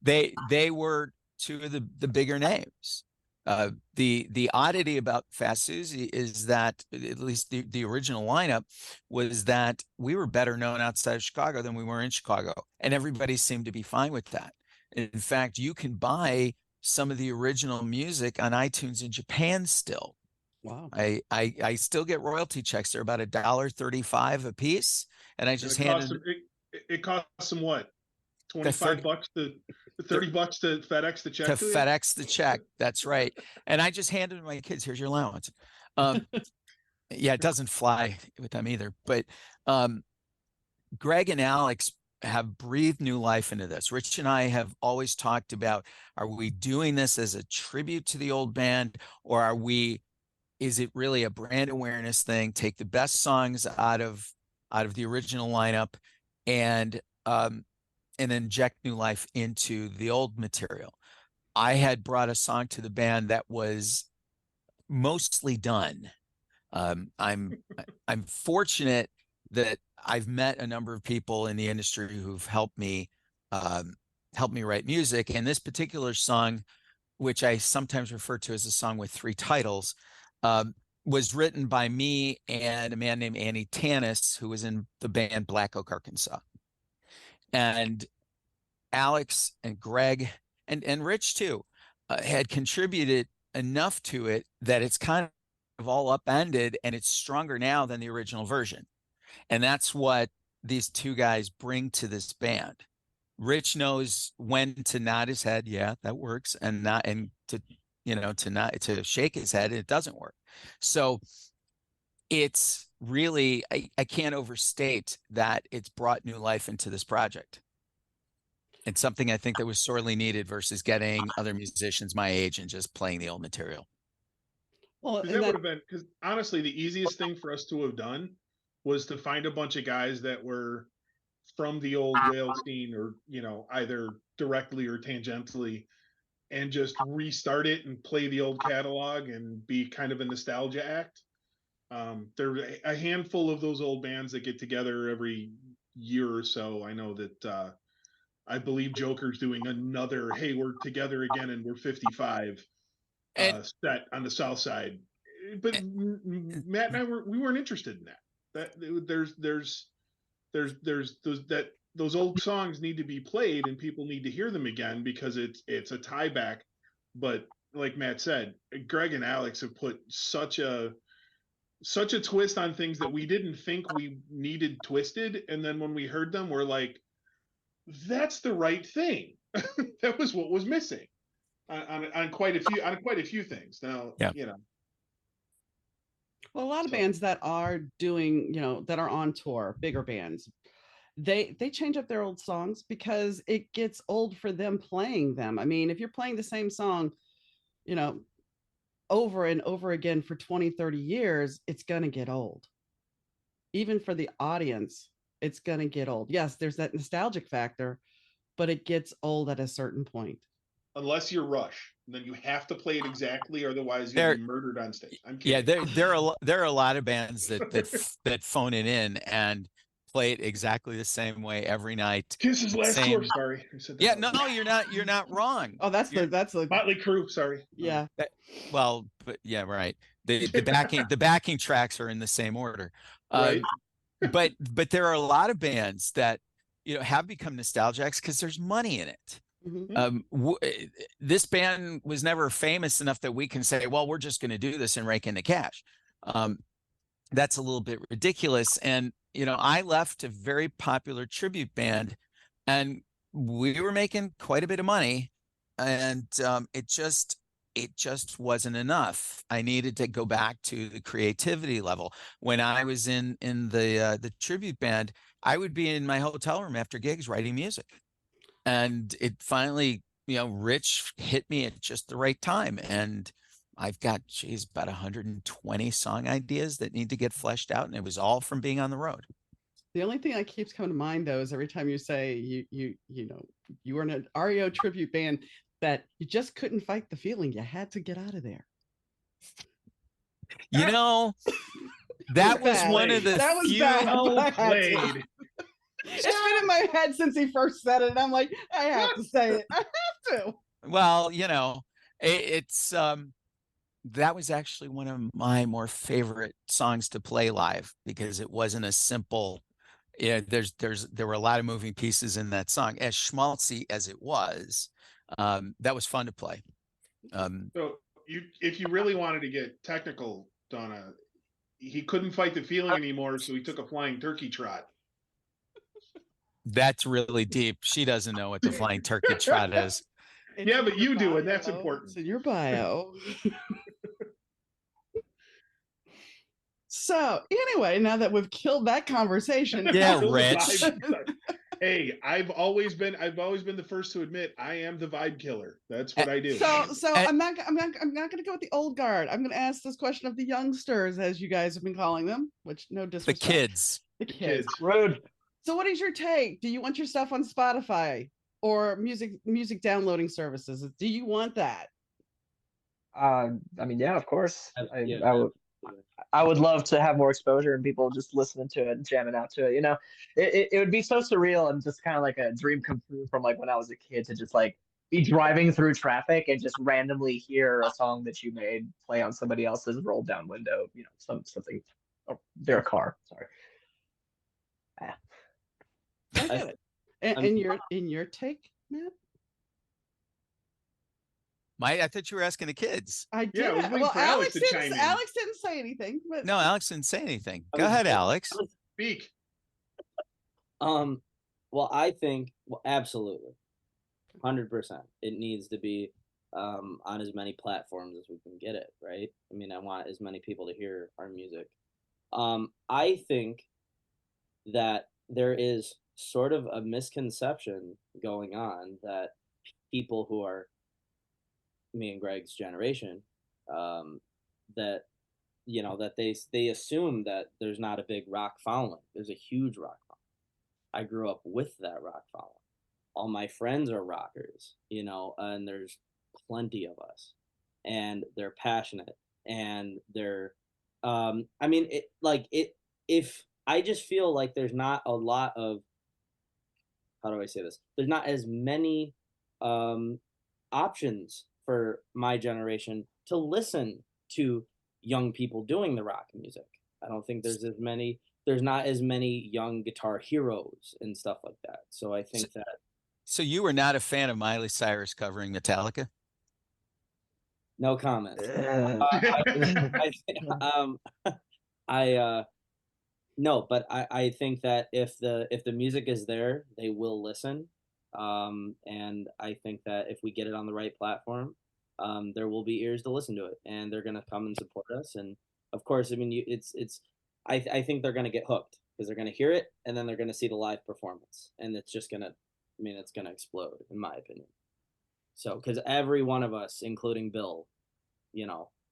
[SPEAKER 3] they were two of the bigger names. The oddity about Fat Suzi is that, at least the original lineup, was that we were better known outside of Chicago than we were in Chicago, and everybody seemed to be fine with that. In fact, you can buy some of the original music on iTunes in Japan still.
[SPEAKER 1] Wow.
[SPEAKER 3] I still get royalty checks. They're about $1.35 a piece, and I just handed.
[SPEAKER 2] It costs them what? $25 to $30 to FedEx the check.
[SPEAKER 3] To FedEx the check. That's right. And I just handed my kids, here's your allowance. Yeah, it doesn't fly with them either. But Greg and Alex have breathed new life into this. Rich and I have always talked about, are we doing this as a tribute to the old band, or is it really a brand awareness thing? Take the best songs out of the original lineup and inject new life into the old material. I had brought a song to the band that was mostly done. I'm fortunate that I've met a number of people in the industry who've helped me write music. And this particular song, which I sometimes refer to as a song with three titles, was written by me and a man named Andy Tanis, who was in the band Black Oak, Arkansas. And Alex and Greg and Rich too had contributed enough to it that it's kind of all upended, and it's stronger now than the original version. And that's what these two guys bring to this band. Rich knows when to nod his head, yeah, that works, and to not to shake his head, it doesn't work. So it's really, I can't overstate that it's brought new life into this project. It's something I think that was sorely needed versus getting other musicians my age and just playing the old material.
[SPEAKER 1] Well,
[SPEAKER 2] Because that would have been, because honestly, the easiest thing for us to have done was to find a bunch of guys that were from the old whale scene, or either directly or tangentially, and just restart it and play the old catalog and be kind of a nostalgia act. There are a handful of those old bands that get together every year or so. I know that I believe Joker's doing another, hey, we're together again and we're 55 set on the South Side. But Matt and I we weren't interested in that. Those old songs need to be played and people need to hear them again because it's a tie back. But like Matt said, Greg and Alex have put such a twist on things that we didn't think we needed twisted, and then when we heard them, we're like, that's the right thing. That was what was missing on quite a few things. Now,
[SPEAKER 3] yeah.
[SPEAKER 1] Well, a lot of bands that are doing, that are on tour, bigger bands, they change up their old songs because it gets old for them playing them. I mean, if you're playing the same song, over and over again for 20, 30 years, it's going to get old. Even for the audience, it's going to get old. Yes, there's that nostalgic factor, but it gets old at a certain point.
[SPEAKER 2] Unless you're Rush, then you have to play it exactly, otherwise you'll be murdered on stage. I'm kidding.
[SPEAKER 3] Yeah, there are a lot of bands that phone it in and play it exactly the same way every night.
[SPEAKER 2] Kiss's last tour. Sorry, I said that.
[SPEAKER 3] Yeah, no, you're not wrong.
[SPEAKER 1] Oh, that's the
[SPEAKER 2] Motley Crue. Sorry.
[SPEAKER 1] Yeah.
[SPEAKER 3] Well, but yeah, right. The backing tracks are in the same order.
[SPEAKER 2] Right.
[SPEAKER 3] But there are a lot of bands that have become nostalgics because there's money in it.
[SPEAKER 1] Mm-hmm.
[SPEAKER 3] This band was never famous enough that we can say, well, we're just going to do this and rake in the cash. That's a little bit ridiculous. And I left a very popular tribute band, and we were making quite a bit of money, and it just wasn't enough. I needed to go back to the creativity level. When I was in the tribute band, I would be in my hotel room after gigs writing music. And it finally, Rich hit me at just the right time. And I've got, about 120 song ideas that need to get fleshed out. And it was all from being on the road.
[SPEAKER 1] The only thing that keeps coming to mind, though, is every time you say you were in an REO tribute band, that you just couldn't fight the feeling. You had to get out of there.
[SPEAKER 3] That was one of the few
[SPEAKER 2] played.
[SPEAKER 1] It's been in my head since he first said it, and I'm like, I have to say it. I have to.
[SPEAKER 3] Well, it's that was actually one of my more favorite songs to play live because it wasn't a simple. Yeah, there were a lot of moving pieces in that song. As schmaltzy as it was, that was fun to play.
[SPEAKER 2] So if you really wanted to get technical, Donna, he couldn't fight the feeling anymore, so he took a flying turkey trot.
[SPEAKER 3] That's really deep. She doesn't know what the flying turkey trot is.
[SPEAKER 2] Yeah, but you do, and that's important.
[SPEAKER 1] It's in your bio. So anyway, now that we've killed that conversation,
[SPEAKER 3] yeah, Rich.
[SPEAKER 2] Hey, I've always been the first to admit I am the vibe killer. That's what I do.
[SPEAKER 1] So I'm not going to go with the old guard. I'm going to ask this question of the youngsters, as you guys have been calling them, which no disrespect.
[SPEAKER 3] The kids.
[SPEAKER 4] Rude.
[SPEAKER 1] So what is your take? Do you want your stuff on Spotify or music downloading services? Do you want that?
[SPEAKER 4] I mean, yeah, of course. I would love to have more exposure and people just listening to it and jamming out to it. It would be so surreal and just kind of like a dream come true from like when I was a kid to just like be driving through traffic and just randomly hear a song that you made play on somebody else's rolled down window, something, their car. Sorry.
[SPEAKER 1] I get it. And your take, Matt?
[SPEAKER 3] I thought you were asking the kids.
[SPEAKER 1] I did.
[SPEAKER 2] Yeah, I was waiting for Alex to chime in.
[SPEAKER 1] Alex didn't say anything. But...
[SPEAKER 3] No, Alex didn't say anything. Go ahead, Alex.
[SPEAKER 2] Speak.
[SPEAKER 5] Well, I think, absolutely, 100%. It needs to be on as many platforms as we can get it, right? I mean, I want as many people to hear our music. I think that there is sort of a misconception going on that people who are me and Greg's generation, that they assume that there's not a big rock following. There's a huge rock following. I grew up with that rock following. All my friends are rockers, and there's plenty of us, and they're passionate, and they're, if I just feel like there's not a lot of, how do I say this? There's not as many options for my generation to listen to young people doing the rock music. I don't think there's not as many young guitar heroes and stuff like that. So I think that.
[SPEAKER 3] So you were not a fan of Miley Cyrus covering Metallica?
[SPEAKER 5] No comment. No, but I think that if the music is there, they will listen. And I think that if we get it on the right platform, there will be ears to listen to it, and they're gonna come and support us. And of course, I mean, I think they're gonna get hooked because they're gonna hear it, and then they're gonna see the live performance, and it's just gonna, it's gonna explode, in my opinion. So, because every one of us, including Bill,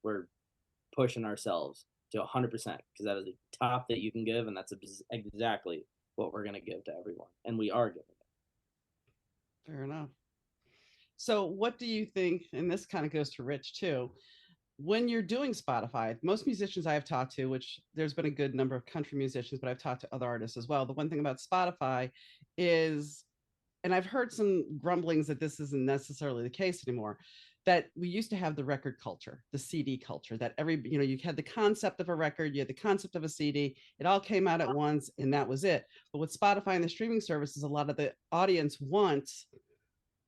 [SPEAKER 5] we're pushing ourselves to 100% because that is the top that you can give, and that's exactly what we're gonna give to everyone, and we are giving it.
[SPEAKER 1] Fair enough. So what do you think, and this kind of goes to Rich too, when you're doing Spotify, most musicians I have talked to, which there's been a good number of country musicians, but I've talked to other artists as well. The one thing about Spotify is, and I've heard some grumblings that this isn't necessarily the case anymore, that we used to have the record culture, the CD culture, that you had the concept of a record, you had the concept of a CD, it all came out at once and that was it. But with Spotify and the streaming services, a lot of the audience wants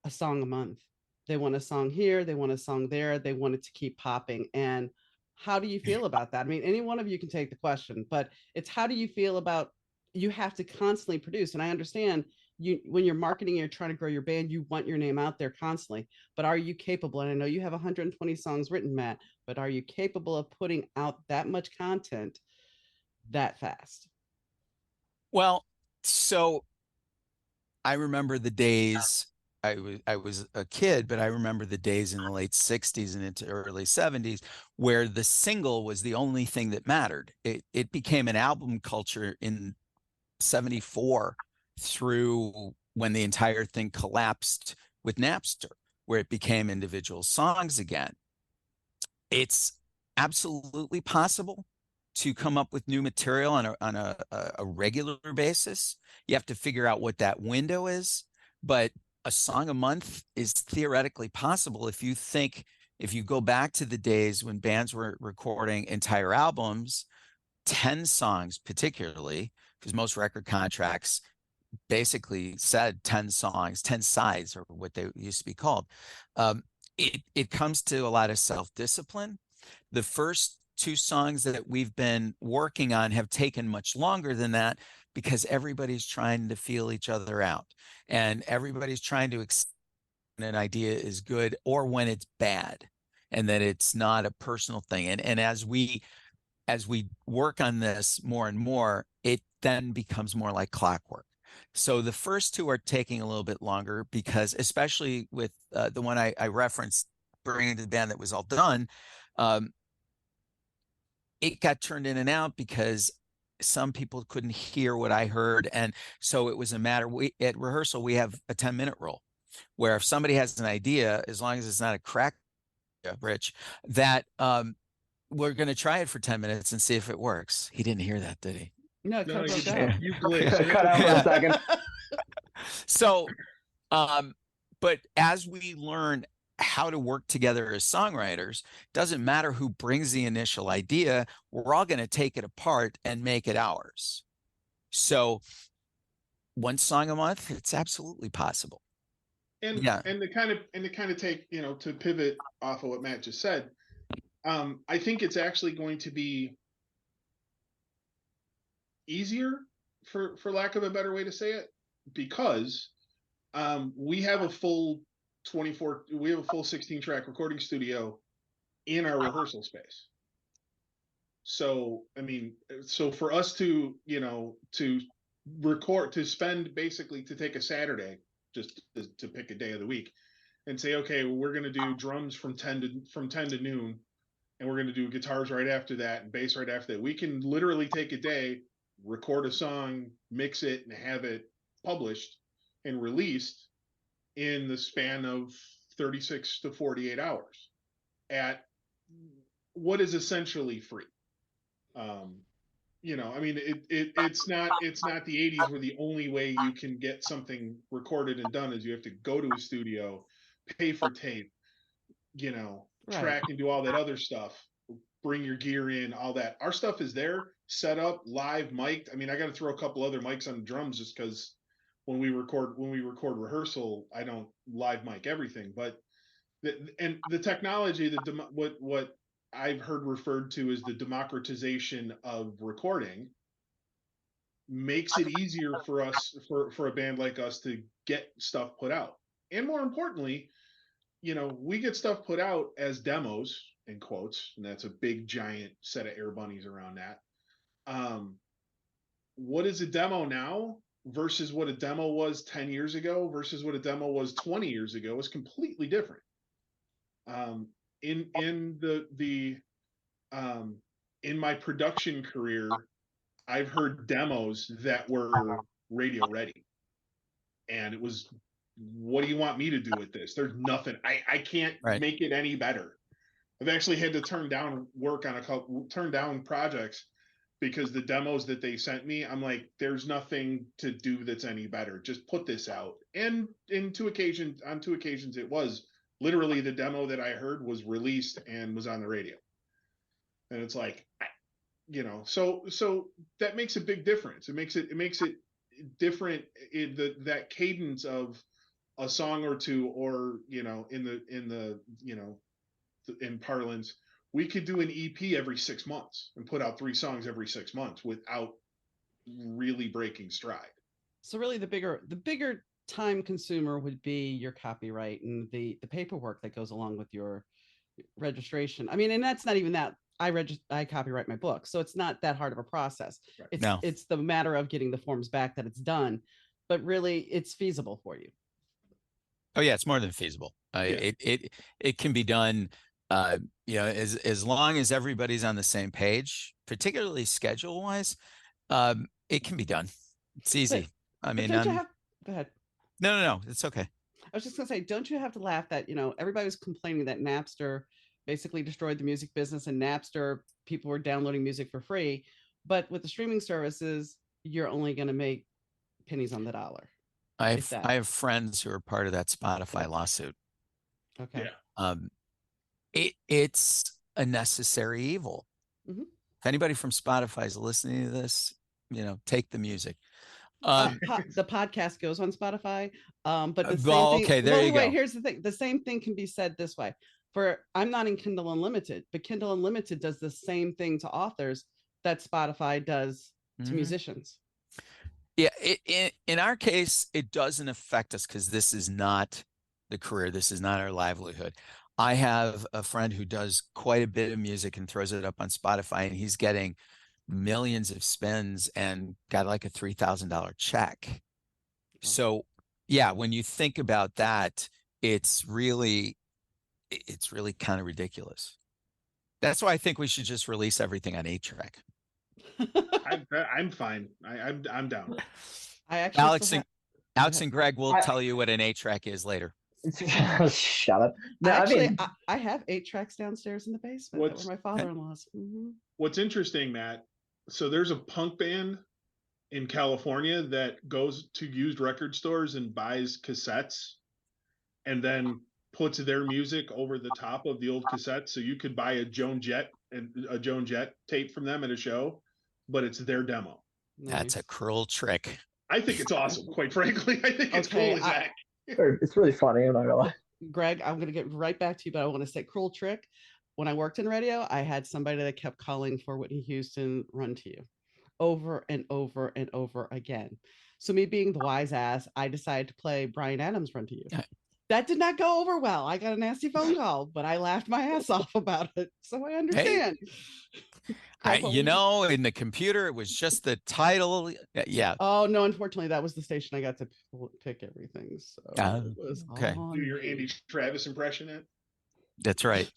[SPEAKER 1] a song a month. They want a song here, they want a song there, they want it to keep popping. And how do you feel about that? I mean, any one of you can take the question, but it's how do you feel about, you have to constantly produce. And I understand when you're marketing, you're trying to grow your band, you want your name out there constantly, but are you capable? And I know you have 120 songs written, Matt, but are you capable of putting out that much content that fast?
[SPEAKER 3] Well, so I remember the days, I was a kid, but I remember the days in the late 60s and into early 70s where the single was the only thing that mattered. It became an album culture in 74 through when the entire thing collapsed with Napster, where it became individual songs again. It's absolutely possible to come up with new material on a regular basis. You have to figure out what that window is, but a song a month is theoretically possible if you go back to the days when bands were recording entire albums, 10 songs particularly, because most record contracts basically said 10 songs, 10 sides, or what they used to be called. It comes to a lot of self-discipline. The first 2 songs that we've been working on have taken much longer than that because everybody's trying to feel each other out, and everybody's trying to accept when an idea is good or when it's bad, and that it's not a personal thing. And as we work on this more and more, it then becomes more like clockwork. So the first 2 are taking a little bit longer because, especially with the one I referenced, bringing to the band that was all done, it got turned in and out because some people couldn't hear what I heard. And so it was a matter, at rehearsal, we have a 10-minute rule where if somebody has an idea, as long as it's not a crack, Rich, that we're going to try it for 10 minutes and see if it works. He didn't hear that, did he?
[SPEAKER 1] No,
[SPEAKER 2] No,
[SPEAKER 1] you
[SPEAKER 2] you glitched.
[SPEAKER 4] Cut out for a second.
[SPEAKER 3] So, But as we learn how to work together as songwriters, doesn't matter who brings the initial idea, we're all going to take it apart and make it ours. So one song a month, it's absolutely possible.
[SPEAKER 2] And
[SPEAKER 3] Yeah.
[SPEAKER 2] and to kind of take, to pivot off of what Matt just said, I think it's actually going to be easier, for lack of a better way to say it, because we have a full 16 track recording studio in our rehearsal space. So I mean, so for us to record, to spend, basically to take a Saturday, just to pick a day of the week, and say, okay, well, we're going to do drums from 10 to noon, and we're going to do guitars right after that and bass right after that. We can literally take a day, record a song, mix it, and have it published and released in the span of 36 to 48 hours at what is essentially free. I mean, it's not the 80s where the only way you can get something recorded and done is you have to go to a studio, pay for tape,
[SPEAKER 1] Right.
[SPEAKER 2] track and do all that other stuff, bring your gear in, all that. Our stuff is there, set up, live, mic'd. I mean, I got to throw a couple other mics on the drums just because when we record rehearsal, I don't live mic everything. But the technology, what I've heard referred to as the democratization of recording, makes it easier for us, for a band like us, to get stuff put out. And more importantly, we get stuff put out as demos, in quotes, and that's a big giant set of air bunnies around that. What is a demo now versus what a demo was 10 years ago versus what a demo was 20 years ago is completely different. In my production career, I've heard demos that were radio ready, and it was, what do you want me to do with this? There's nothing. I can't make it any better. I've actually had to turn down projects because the demos that they sent me, I'm like, there's nothing to do that's any better. Just put this out. And on two occasions, it was literally the demo that I heard was released and was on the radio. And it's like, so that makes a big difference. It makes it different, that cadence of a song or two, or in parlance, we could do an EP every 6 months and put out 3 songs every 6 months without really breaking stride.
[SPEAKER 1] So really the bigger time consumer would be your copyright and the paperwork that goes along with your registration. I mean, and that's not even that. I copyright my book, so it's not that hard of a process. Right. It's the matter of getting the forms back that it's done, but really it's feasible for you.
[SPEAKER 3] Oh yeah, it's more than feasible. It can be done, as long as everybody's on the same page, particularly schedule wise. It can be done. It's easy. Go
[SPEAKER 1] ahead.
[SPEAKER 3] No, it's okay.
[SPEAKER 1] I was just gonna say, don't you have to laugh that everybody was complaining that Napster basically destroyed the music business, and Napster, people were downloading music for free, but with the streaming services, you're only going to make pennies on the dollar.
[SPEAKER 3] I have friends who are part of that Spotify lawsuit.
[SPEAKER 1] Okay.
[SPEAKER 2] Yeah.
[SPEAKER 3] It's a necessary evil.
[SPEAKER 1] Mm-hmm.
[SPEAKER 3] If anybody from Spotify is listening to this, take the music.
[SPEAKER 1] The podcast goes on Spotify, but the same thing.
[SPEAKER 3] Okay, there you go.
[SPEAKER 1] Here's the thing: the same thing can be said this way. I'm not in Kindle Unlimited, but Kindle Unlimited does the same thing to authors that Spotify does to musicians.
[SPEAKER 3] Yeah, in our case, it doesn't affect us because this is not the career. This is not our livelihood. I have a friend who does quite a bit of music and throws it up on Spotify, and he's getting millions of spins and got like a $3,000 check. So yeah, when you think about that, it's really kind of ridiculous. That's why I think we should just release everything on 8-track.
[SPEAKER 2] I'm fine. I'm down.
[SPEAKER 3] Alex and Greg will tell you what an 8-track is later.
[SPEAKER 4] Shut up. No,
[SPEAKER 1] I have 8 tracks downstairs in the basement. That were my father-in-law's. Mm-hmm.
[SPEAKER 2] What's interesting, Matt, so there's a punk band in California that goes to used record stores and buys cassettes and then puts their music over the top of the old cassette. So you could buy a Joan Jett tape from them at a show, but it's their demo.
[SPEAKER 3] That's a
[SPEAKER 1] Nice.
[SPEAKER 3] cruel trick.
[SPEAKER 2] I think it's awesome, quite frankly. I think it's
[SPEAKER 1] Okay,
[SPEAKER 2] cool as heck.
[SPEAKER 4] It's really funny. I'm not gonna lie.
[SPEAKER 1] Greg, I'm going to get right back to you, but I want to say cruel trick. When I worked in radio, I had somebody that kept calling for Whitney Houston Run to You over and over and over again. So me being the wise ass, I decided to play Brian Adams Run to You. That did not go over well. I got a nasty phone call, but I laughed my ass off about it. So I understand. Greg, what
[SPEAKER 3] You
[SPEAKER 1] were
[SPEAKER 3] know, in the computer, it was just the title. Yeah.
[SPEAKER 1] Oh no, unfortunately, that was the station I got to pick everything. So it was
[SPEAKER 3] Okay.
[SPEAKER 1] on
[SPEAKER 2] Do your
[SPEAKER 1] me.
[SPEAKER 2] Andy Travis impression it.
[SPEAKER 3] That's right.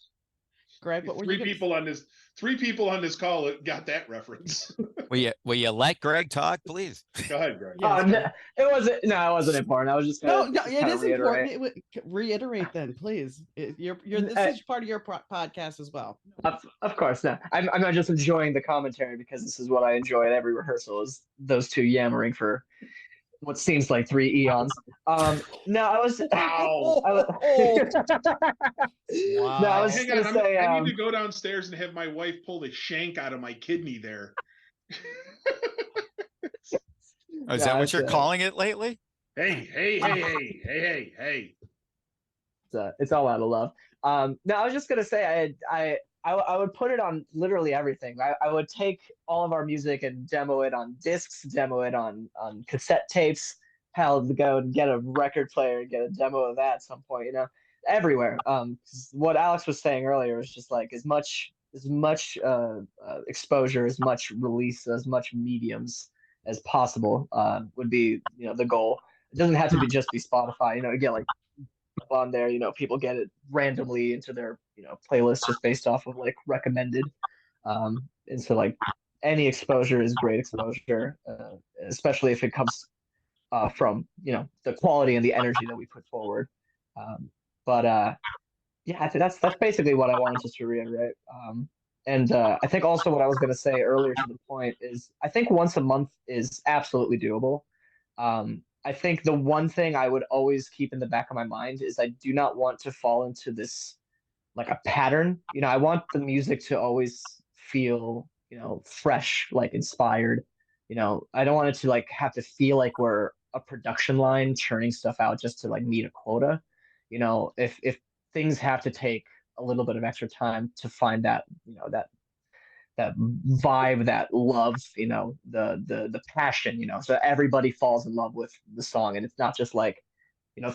[SPEAKER 1] Greg, what were
[SPEAKER 2] Three
[SPEAKER 1] you gonna
[SPEAKER 2] people on this call that got that reference.
[SPEAKER 3] Will you let Greg talk, please?
[SPEAKER 2] Go ahead, Greg.
[SPEAKER 1] Yes,
[SPEAKER 4] No,
[SPEAKER 1] Greg.
[SPEAKER 4] it wasn't important. I was just
[SPEAKER 1] No,
[SPEAKER 4] gonna
[SPEAKER 1] no,
[SPEAKER 4] just
[SPEAKER 1] it
[SPEAKER 4] kinda
[SPEAKER 1] is
[SPEAKER 4] reiterate.
[SPEAKER 1] important. Reiterate then, please. This is part of your podcast as well.
[SPEAKER 4] Of course, no. I'm not just enjoying the commentary because this is what I enjoy at every rehearsal is those two yammering for what seems like 3 eons. No, I was.
[SPEAKER 2] Wow.
[SPEAKER 4] I was No, I was
[SPEAKER 2] Hang
[SPEAKER 4] gonna
[SPEAKER 2] on,
[SPEAKER 4] say.
[SPEAKER 2] I need to go downstairs and have my wife pull the shank out of my kidney there.
[SPEAKER 3] Oh, is that what you're calling it lately?
[SPEAKER 2] Hey.
[SPEAKER 4] It's all out of love. No, I was just gonna say I would put it on literally everything. I would take all of our music and demo it on discs, demo it on cassette tapes. Hell, to go and get a record player and get a demo of that at some point. You know, everywhere. 'Cause what Alex was saying earlier was just like as much exposure, as much release, as much mediums as possible would be the goal. It doesn't have to be just be Spotify. You know, again, like on there, people get it randomly into their playlist just based off of like recommended. And so like any exposure is great exposure, especially if it comes from the quality and the energy that we put forward. But yeah, I think that's basically what I wanted to reiterate. And I think also what I was going to say earlier to the point is I think once a month is absolutely doable. I think the one thing I would always keep in the back of my mind is I do not want to fall into this like a pattern. I want the music to always feel, fresh, like inspired. I don't want it to like have to feel like we're a production line churning stuff out just to like meet a quota. If things have to take a little bit of extra time to find that, that vibe, that love, the passion, so everybody falls in love with the song. And it's not just like,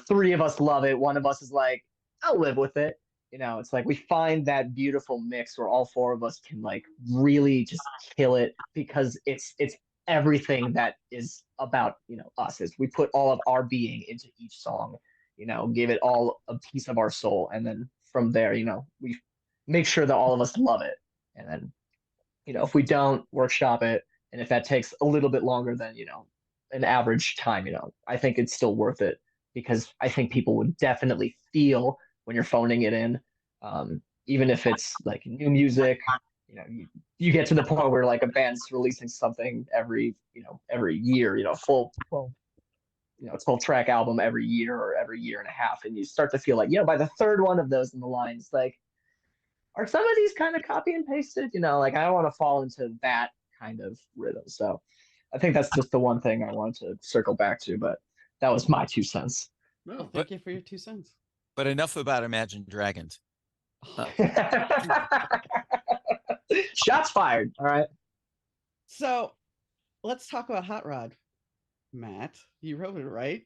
[SPEAKER 4] three of us love it, one of us is like, I'll live with it. It's like we find that beautiful mix where all four of us can like really just kill it because it's everything that is about us. Is we put all of our being into each song, give it all a piece of our soul, and then from there, we make sure that all of us love it. And then if we don't workshop it, and if that takes a little bit longer than an average time, I think it's still worth it because I think people would definitely feel when you're phoning it in, even if it's like new music. You get to the point where like a band's releasing something every year, full 12 track album every year or every year and a half, and you start to feel like by the third one of those in the line, it's like, are some of these kind of copy and pasted? Like I don't want to fall into that kind of rhythm. So I think that's just the one thing I wanted to circle back to, but that was my 2 cents.
[SPEAKER 1] Well, thank you for your 2 cents.
[SPEAKER 3] But enough about Imagine Dragons.
[SPEAKER 4] Shots fired. All right.
[SPEAKER 1] So let's talk about Hot Rod. Matt, you wrote it, right?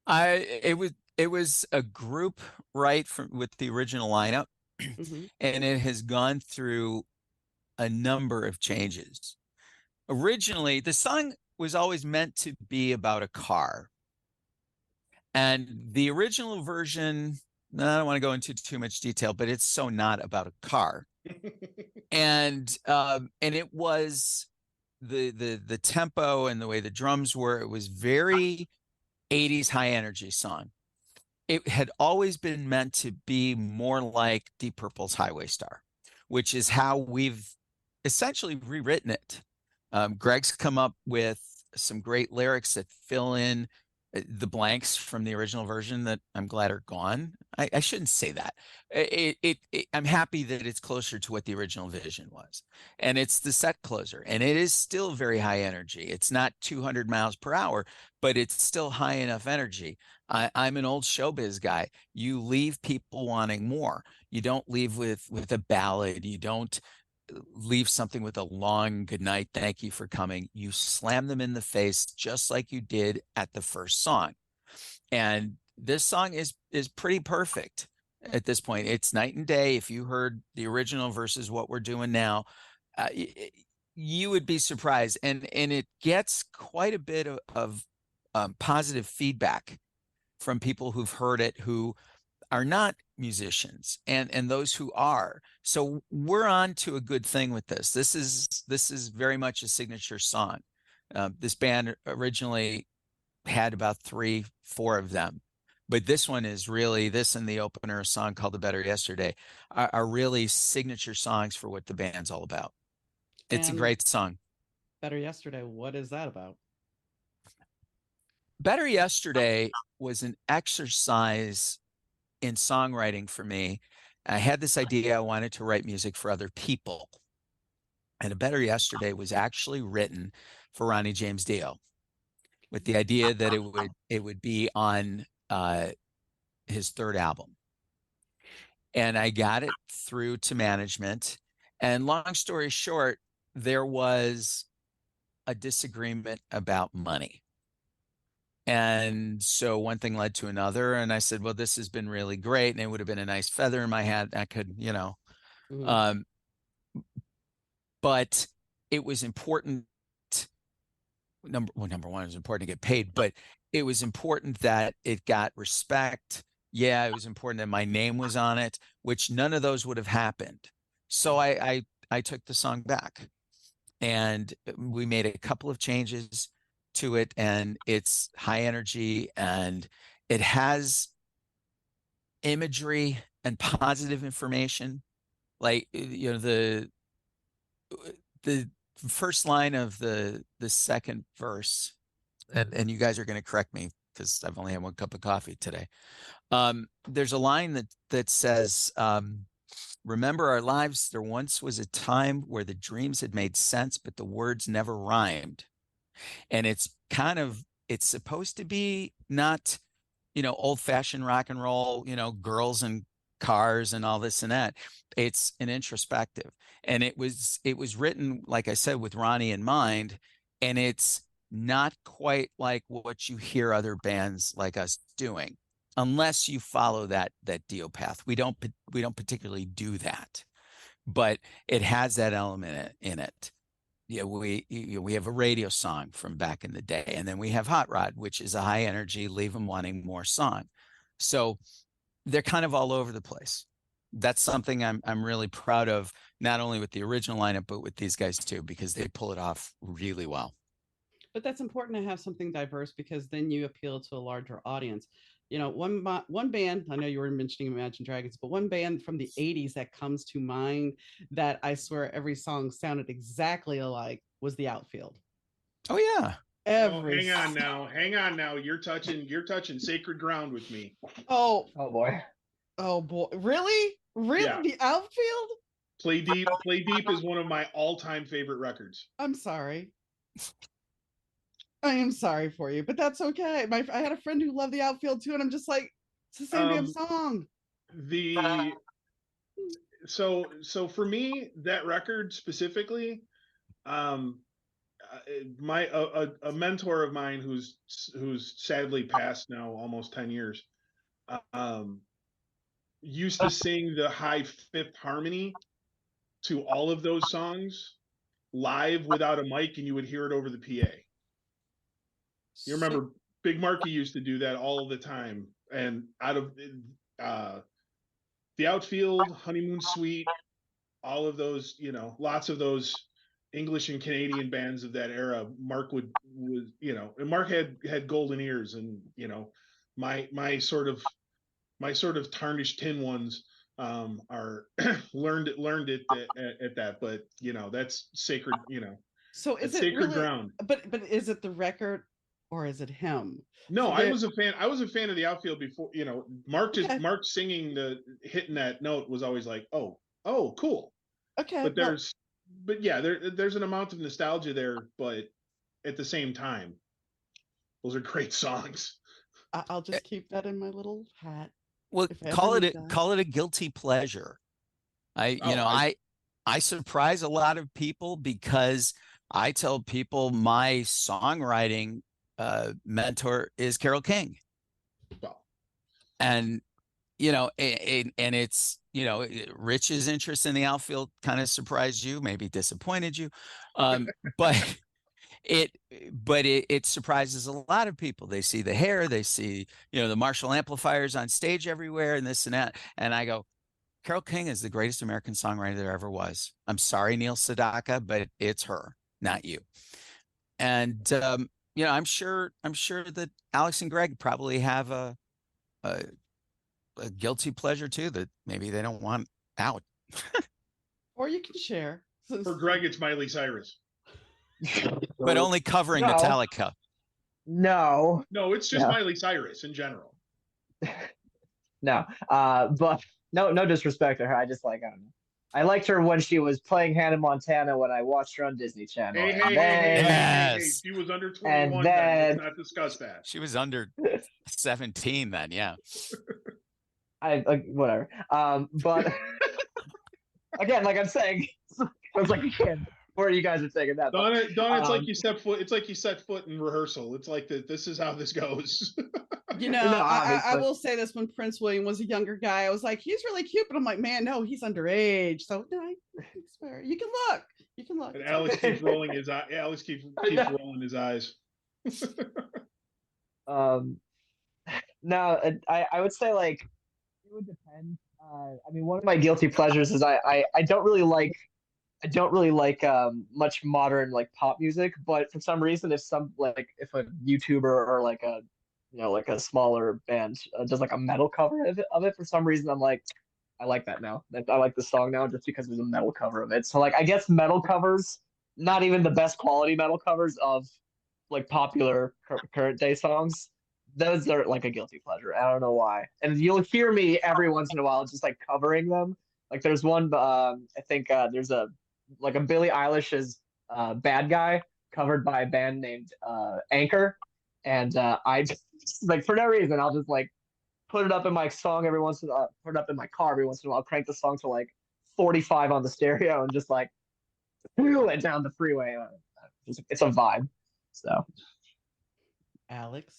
[SPEAKER 3] It was a group with the original lineup.
[SPEAKER 1] Mm-hmm.
[SPEAKER 3] And it has gone through a number of changes. Originally, the song was always meant to be about a car. And the original version, I don't want to go into too much detail, but it's so not about a car. And it was the tempo and the way the drums were, it was very 80s high energy song. It had always been meant to be more like Deep Purple's Highway Star, which is how we've essentially rewritten it. Greg's come up with some great lyrics that fill in the blanks from the original version that I'm glad are gone. I shouldn't say that. I'm happy that it's closer to what the original vision was, and it's the set closer, and it is still very high energy. It's not 200 miles per hour, but it's still high enough energy. I'm an old showbiz guy. You leave people wanting more. You don't leave with a ballad. You don't leave something with a long good night, thank you for coming. You slam them in the face just like you did at the first song. And this song is pretty perfect at this point. It's night and day. If you heard the original versus what we're doing now, you would be surprised. And it gets quite a bit of positive feedback from people who've heard it, who are not musicians, and those who are. So we're on to a good thing with this. This is very much a signature song. This band originally had about 3-4 of them, but this one is really, this and the opener song called "The Better Yesterday" are really signature songs for what the band's all about. It's a
[SPEAKER 1] And
[SPEAKER 3] great song.
[SPEAKER 1] Better Yesterday, what is that about?
[SPEAKER 3] Better Yesterday was an exercise in songwriting for me. I had this idea I wanted to write music for other people. And A Better Yesterday was actually written for Ronnie James Dio, with the idea that it would be on his third album. And I got it through to management. And long story short, there was a disagreement about money. And so one thing led to another. And I said, well, this has been really great. And it would have been a nice feather in my hat. I could,
[SPEAKER 1] Mhm.
[SPEAKER 3] But it was important. Number one, it was important to get paid, but it was important that it got respect. Yeah, it was important that my name was on it, which none of those would have happened. So I took the song back, and we made a couple of changes to it, and it's high energy, and it has imagery and positive information. Like, the first line of the second verse, and you guys are going to correct me because I've only had one cup of coffee today. There's a line that says, remember our lives, there once was a time where the dreams had made sense, but the words never rhymed. And it's supposed to be not, old-fashioned rock and roll, girls and cars and all this and that. It's an introspective. And it was written, like I said, with Ronnie in mind, and it's not quite like what you hear other bands like us doing, unless you follow that Dio path. We don't particularly do that, but it has that element in it. Yeah, we have a radio song from back in the day, and then we have Hot Rod, which is a high energy, leave them wanting more song. So they're kind of all over the place. That's something I'm really proud of, not only with the original lineup, but with these guys too, because they pull it off really well.
[SPEAKER 1] But that's important to have something diverse because then you appeal to a larger audience. One band, I know you were mentioning Imagine Dragons, but one band from the 80s that comes to mind that I swear every song sounded exactly alike was The Outfield.
[SPEAKER 3] Oh yeah.
[SPEAKER 2] Oh,
[SPEAKER 1] Every
[SPEAKER 2] hang on now. You're touching sacred ground with me.
[SPEAKER 1] Oh,
[SPEAKER 4] Oh boy.
[SPEAKER 1] oh boy. Really? Really?
[SPEAKER 2] Yeah.
[SPEAKER 1] The Outfield?
[SPEAKER 2] Play Deep is one of my all-time favorite records.
[SPEAKER 1] I'm sorry. I am sorry for you, but that's okay. I had a friend who loved The Outfield too, and I'm just like, it's the same damn song.
[SPEAKER 2] The so for me, that record specifically, um my a mentor of mine who's sadly passed now almost 10 years, um used to sing the high fifth harmony to all of those songs live without a mic, and you would hear it over the PA. You
[SPEAKER 1] So,
[SPEAKER 2] remember Big Marky used to do that all the time. And out of uh, The Outfield, Honeymoon Suite, all of those, lots of those English and Canadian bands of that era, Mark and Mark had golden ears, and my sort of tarnished tin ones are learned it at that, but
[SPEAKER 1] so is
[SPEAKER 2] that's
[SPEAKER 1] it
[SPEAKER 2] sacred
[SPEAKER 1] really?
[SPEAKER 2] ground.
[SPEAKER 1] But is it the record? or is it him?
[SPEAKER 2] No,
[SPEAKER 1] So
[SPEAKER 2] I was a fan. I was a fan of the outfield before. Mark
[SPEAKER 1] okay,
[SPEAKER 2] Mark singing hitting that note was always like, oh, cool.
[SPEAKER 1] okay.
[SPEAKER 2] But
[SPEAKER 1] Well,
[SPEAKER 2] there's an amount of nostalgia there, but at the same time, those are great songs.
[SPEAKER 1] I'll just keep that in my little hat.
[SPEAKER 3] Well,
[SPEAKER 1] If I ever need that.
[SPEAKER 3] call it a guilty pleasure. I surprise a lot of people because I tell people my songwriting mentor is Carole King.
[SPEAKER 2] Well,
[SPEAKER 3] And and it's Rich's interest in the outfield kind of surprised you, maybe disappointed you, but it surprises a lot of people. They see the hair, they see the Marshall amplifiers on stage everywhere, and this and that, and I go, Carole King is the greatest American songwriter there ever was. I'm sorry, Neil Sedaka, but it's her, not you. And I'm sure that Alex and Greg probably have a guilty pleasure too that maybe they don't want out.
[SPEAKER 1] Or you can share.
[SPEAKER 2] for Greg, it's Miley Cyrus.
[SPEAKER 3] But only covering
[SPEAKER 4] No.
[SPEAKER 3] Metallica.
[SPEAKER 4] No,
[SPEAKER 2] No, it's just
[SPEAKER 4] Yeah.
[SPEAKER 2] Miley Cyrus in general.
[SPEAKER 4] no. But no disrespect to her. I just like, I don't know. I liked her when she was playing Hannah Montana when I watched her on Disney Channel.
[SPEAKER 2] Hey,
[SPEAKER 3] Yes.
[SPEAKER 2] she was under
[SPEAKER 4] And
[SPEAKER 2] 21 then.
[SPEAKER 4] then-
[SPEAKER 2] Let's not discuss that.
[SPEAKER 3] She was under 17 then, yeah.
[SPEAKER 4] Whatever. But again, like I'm saying, I was like, again, where you guys are taking that.
[SPEAKER 2] Donna, it's like
[SPEAKER 4] Um,
[SPEAKER 2] you set foot. It's like you set foot in rehearsal. It's like this is how this goes.
[SPEAKER 1] No, I
[SPEAKER 4] obviously.
[SPEAKER 1] will say this: when Prince William was a younger guy, I was like, he's really cute, but I'm like, man, no, he's underage. So no, I swear, you can look. You can look.
[SPEAKER 2] And Alex keeps rolling his eye. Alex keeps rolling his eyes.
[SPEAKER 4] No, I would say like it would depend. I mean, one of my guilty pleasures is I don't really like much modern like pop music, but for some reason if a YouTuber or like a like a smaller band does like a metal cover of it for some reason, I'm like, I like that now. I like the song now just because there's a metal cover of it. So like I guess metal covers, not even the best quality metal covers of like popular current day songs, those are like a guilty pleasure. I don't know why. And you'll hear me every once in a while just like covering them. Like there's one I think there's a Billie Eilish's Bad Guy covered by a band named Anchor. And I just, like for no reason I'll just like put it up in my song every once in a while, put it up in my car every once in a while, I'll crank the song to like 45 on the stereo and just like wheel it down the freeway. It's a vibe. So
[SPEAKER 1] Alex,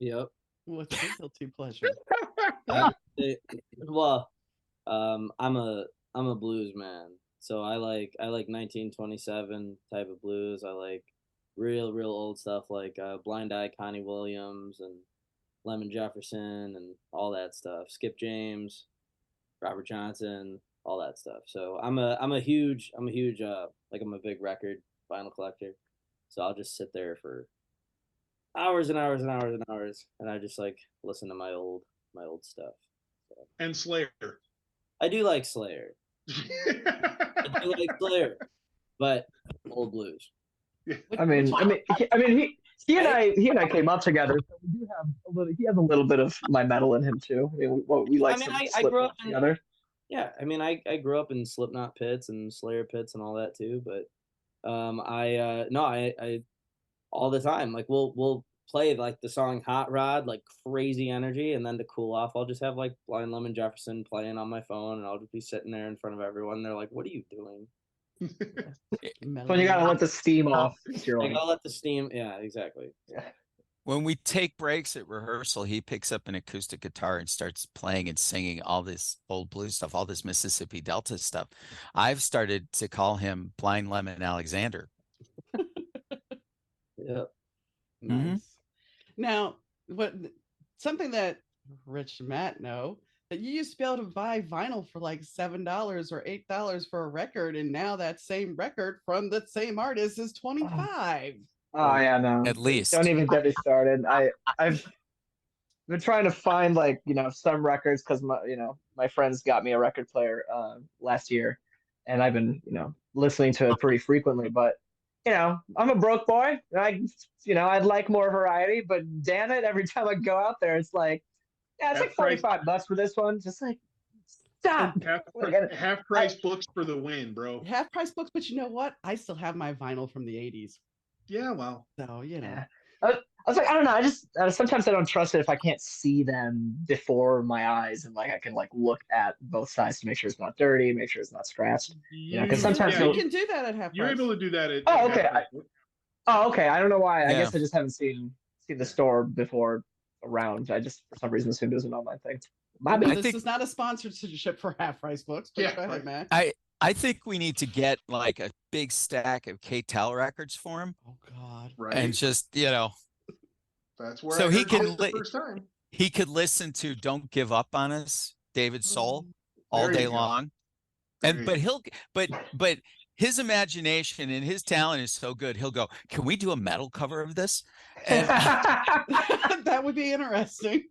[SPEAKER 5] Yep.
[SPEAKER 1] what's your guilty pleasure?
[SPEAKER 5] Well, I'm a blues man, so I like 1927 type of blues. I like real old stuff like Blind Eye Connie Williams and Lemon Jefferson and all that stuff. Skip James, Robert Johnson, all that stuff. So I'm a huge I'm a big record vinyl collector. So I'll just sit there for hours and hours and hours and hours, and I just like listen to my old stuff. So.
[SPEAKER 2] And Slayer.
[SPEAKER 5] I do like Slayer. I do like Slayer, but old blues.
[SPEAKER 4] I mean, he and I came up together, so we do have a little. He has a little bit of my metal in him too. I mean, we like.
[SPEAKER 5] I grew up
[SPEAKER 4] together.
[SPEAKER 5] Yeah, I mean, I grew up in Slipknot pits and Slayer pits and all that too. But I all the time like we'll play like the song Hot Rod, like crazy energy, and then to cool off, I'll just have like Blind Lemon Jefferson playing on my phone, and I'll just be sitting there in front of everyone. And they're like, "What are you doing?"
[SPEAKER 4] When you gotta let the steam off. You're
[SPEAKER 5] Like,
[SPEAKER 4] like,
[SPEAKER 5] I'll let the steam. Yeah, exactly.
[SPEAKER 4] yeah.
[SPEAKER 3] When we take breaks at rehearsal, he picks up an acoustic guitar and starts playing and singing all this old blues stuff, all this Mississippi Delta stuff. I've started to call him Blind Lemon Alexander.
[SPEAKER 5] Yeah.
[SPEAKER 1] Nice. Now, something that Rich and Matt know, that you used to be able to buy vinyl for like $7 or $8 for a record, and now that same record from the same artist is $25.
[SPEAKER 4] Oh yeah, no.
[SPEAKER 3] At least.
[SPEAKER 4] Don't even get me started. I've been trying to find like some records because my friends got me a record player last year, and I've been listening to it pretty frequently. But I'm a broke boy. I'd like more variety, but damn it, every time I go out there, it's like, yeah, it's like
[SPEAKER 2] Half price,
[SPEAKER 4] $45 for this one. Just like, stop.
[SPEAKER 1] And
[SPEAKER 4] Like,
[SPEAKER 2] half price books for the win, bro.
[SPEAKER 1] half price books, but you know what? I still have my vinyl from the 80s.
[SPEAKER 2] Yeah, well,
[SPEAKER 1] So,
[SPEAKER 4] yeah. I was like, I don't know. I just sometimes I don't trust it if I can't see them before my eyes, and like I can like look at both sides to make sure it's not dirty, make sure it's not scratched. Because sometimes
[SPEAKER 1] you can do that at half
[SPEAKER 2] you're
[SPEAKER 1] price.
[SPEAKER 2] able to do that at
[SPEAKER 4] Oh,
[SPEAKER 2] half
[SPEAKER 4] okay.
[SPEAKER 2] price.
[SPEAKER 4] Okay. I don't know why. I
[SPEAKER 3] Yeah.
[SPEAKER 4] guess I just haven't seen the store before around. I just for some reason assumed it was an online thing.
[SPEAKER 1] I know
[SPEAKER 3] I
[SPEAKER 1] this
[SPEAKER 3] think-
[SPEAKER 1] is not a sponsorship for half price books, but
[SPEAKER 2] Yeah,
[SPEAKER 1] go ahead,
[SPEAKER 2] right.
[SPEAKER 1] Matt.
[SPEAKER 3] I think we need to get like a big stack of KTEL records for him,
[SPEAKER 1] Oh God.
[SPEAKER 2] Right.
[SPEAKER 3] and just
[SPEAKER 2] That's where
[SPEAKER 3] so
[SPEAKER 2] I
[SPEAKER 3] he
[SPEAKER 2] heard
[SPEAKER 3] can
[SPEAKER 2] it the first time.
[SPEAKER 3] he could listen to "Don't Give Up on Us," David Soul, all
[SPEAKER 2] There you
[SPEAKER 3] day
[SPEAKER 2] go.
[SPEAKER 3] long,
[SPEAKER 2] There
[SPEAKER 3] but
[SPEAKER 2] you
[SPEAKER 3] but his imagination and his talent is so good. He'll go, "Can we do a metal cover of this?" And
[SPEAKER 1] That would be interesting.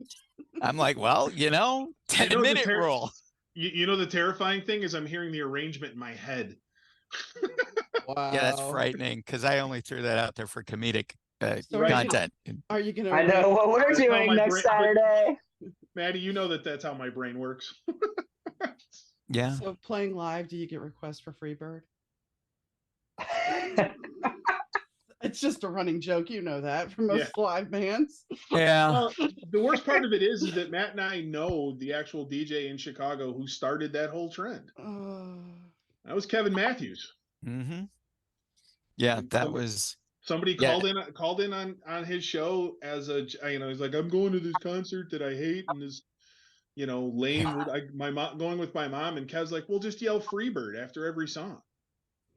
[SPEAKER 3] I'm like, well, 10-minute rule.
[SPEAKER 2] You know the terrifying thing is I'm hearing the arrangement in my head.
[SPEAKER 1] Wow.
[SPEAKER 3] Yeah, that's frightening because I only threw that out there for comedic
[SPEAKER 1] So
[SPEAKER 3] content.
[SPEAKER 1] Are you gonna?
[SPEAKER 4] I know what we're
[SPEAKER 2] That's how
[SPEAKER 4] doing
[SPEAKER 2] my
[SPEAKER 4] next
[SPEAKER 2] brain-
[SPEAKER 4] Saturday.
[SPEAKER 2] Maddie, you know that's how my brain works.
[SPEAKER 3] Yeah.
[SPEAKER 1] So playing live, do you get requests for Freebird? It's just a running joke, you know that, for most live bands.
[SPEAKER 3] Yeah.
[SPEAKER 2] Well, the worst part of it is that Matt and I know the actual DJ in Chicago who started that whole trend. That was Kevin Matthews.
[SPEAKER 3] Mm-hmm. Yeah,
[SPEAKER 2] And
[SPEAKER 3] that was
[SPEAKER 2] somebody
[SPEAKER 3] Yeah.
[SPEAKER 2] called in on his show as he's like, I'm going to this concert that I hate and this lame. My mom going with my mom, and Kev's like, well, just yell Freebird after every song,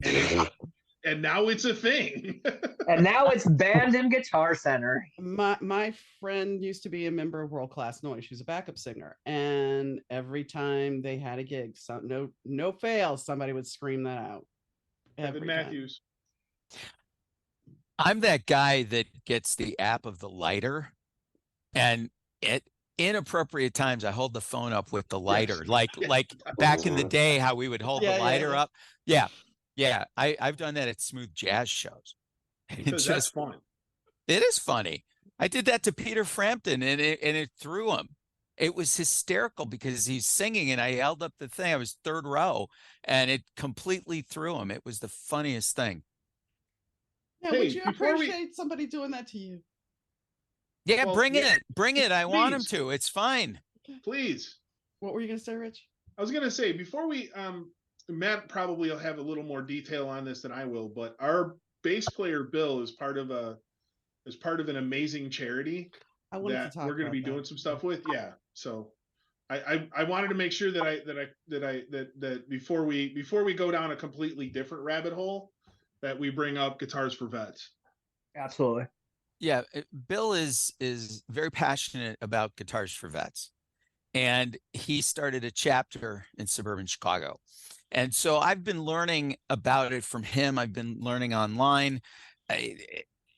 [SPEAKER 2] and now it's a thing.
[SPEAKER 4] And now it's banned in Guitar Center.
[SPEAKER 1] My friend used to be a member of World Class Noise. She was a backup singer, and every time they had a gig, no fail, somebody would scream that out.
[SPEAKER 2] Kevin Matthews.
[SPEAKER 3] I'm that guy that gets the app of the lighter, and at inappropriate times I hold the phone up with the lighter, like back in the day how we would hold the lighter up. Yeah. I've done that at smooth jazz shows.
[SPEAKER 2] Because that's fun.
[SPEAKER 3] It is funny. I did that to Peter Frampton, and it threw him. It was hysterical because he's singing, and I held up the thing. I was third row, and it completely threw him. It was the funniest thing.
[SPEAKER 1] Yeah,
[SPEAKER 2] Hey,
[SPEAKER 1] would you
[SPEAKER 2] before we-
[SPEAKER 1] appreciate somebody doing that to you?
[SPEAKER 3] Yeah,
[SPEAKER 2] Well,
[SPEAKER 3] bring
[SPEAKER 2] yeah,
[SPEAKER 3] it. I want him
[SPEAKER 2] please.
[SPEAKER 3] to. It's fine.
[SPEAKER 2] Please.
[SPEAKER 1] What were you gonna say, Rich?
[SPEAKER 2] I was gonna say before we Matt probably will have a little more detail on this than I will, but our bass player Bill is part of an amazing charity
[SPEAKER 1] I wanted
[SPEAKER 2] that
[SPEAKER 1] to talk
[SPEAKER 2] we're going to
[SPEAKER 1] about
[SPEAKER 2] be
[SPEAKER 1] that.
[SPEAKER 2] doing some stuff with. Yeah, so I wanted to make sure that before we go down a completely different rabbit hole, that we bring up Guitars for Vets.
[SPEAKER 4] Absolutely.
[SPEAKER 3] Yeah, Bill is very passionate about Guitars for Vets, and he started a chapter in suburban Chicago. And so I've been learning about it from him. I've been learning online.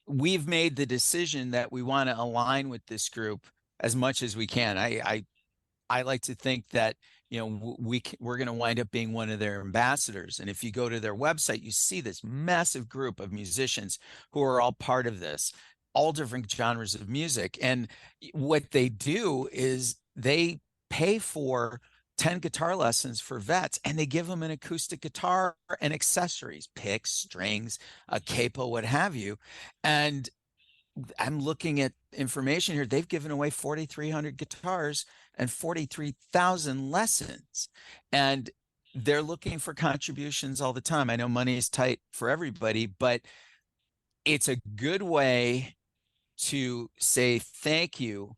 [SPEAKER 3] We've made the decision that we want to align with this group as much as we can. I like to think that we're going to wind up being one of their ambassadors. And if you go to their website, you see this massive group of musicians who are all part of this, all different genres of music. And what they do is they pay for 10 guitar lessons for vets, and they give them an acoustic guitar and accessories, picks, strings, a capo, what have you. And I'm looking at information here. They've given away 4,300 guitars and 43,000 lessons. And they're looking for contributions all the time. I know money is tight for everybody, but it's a good way to say thank you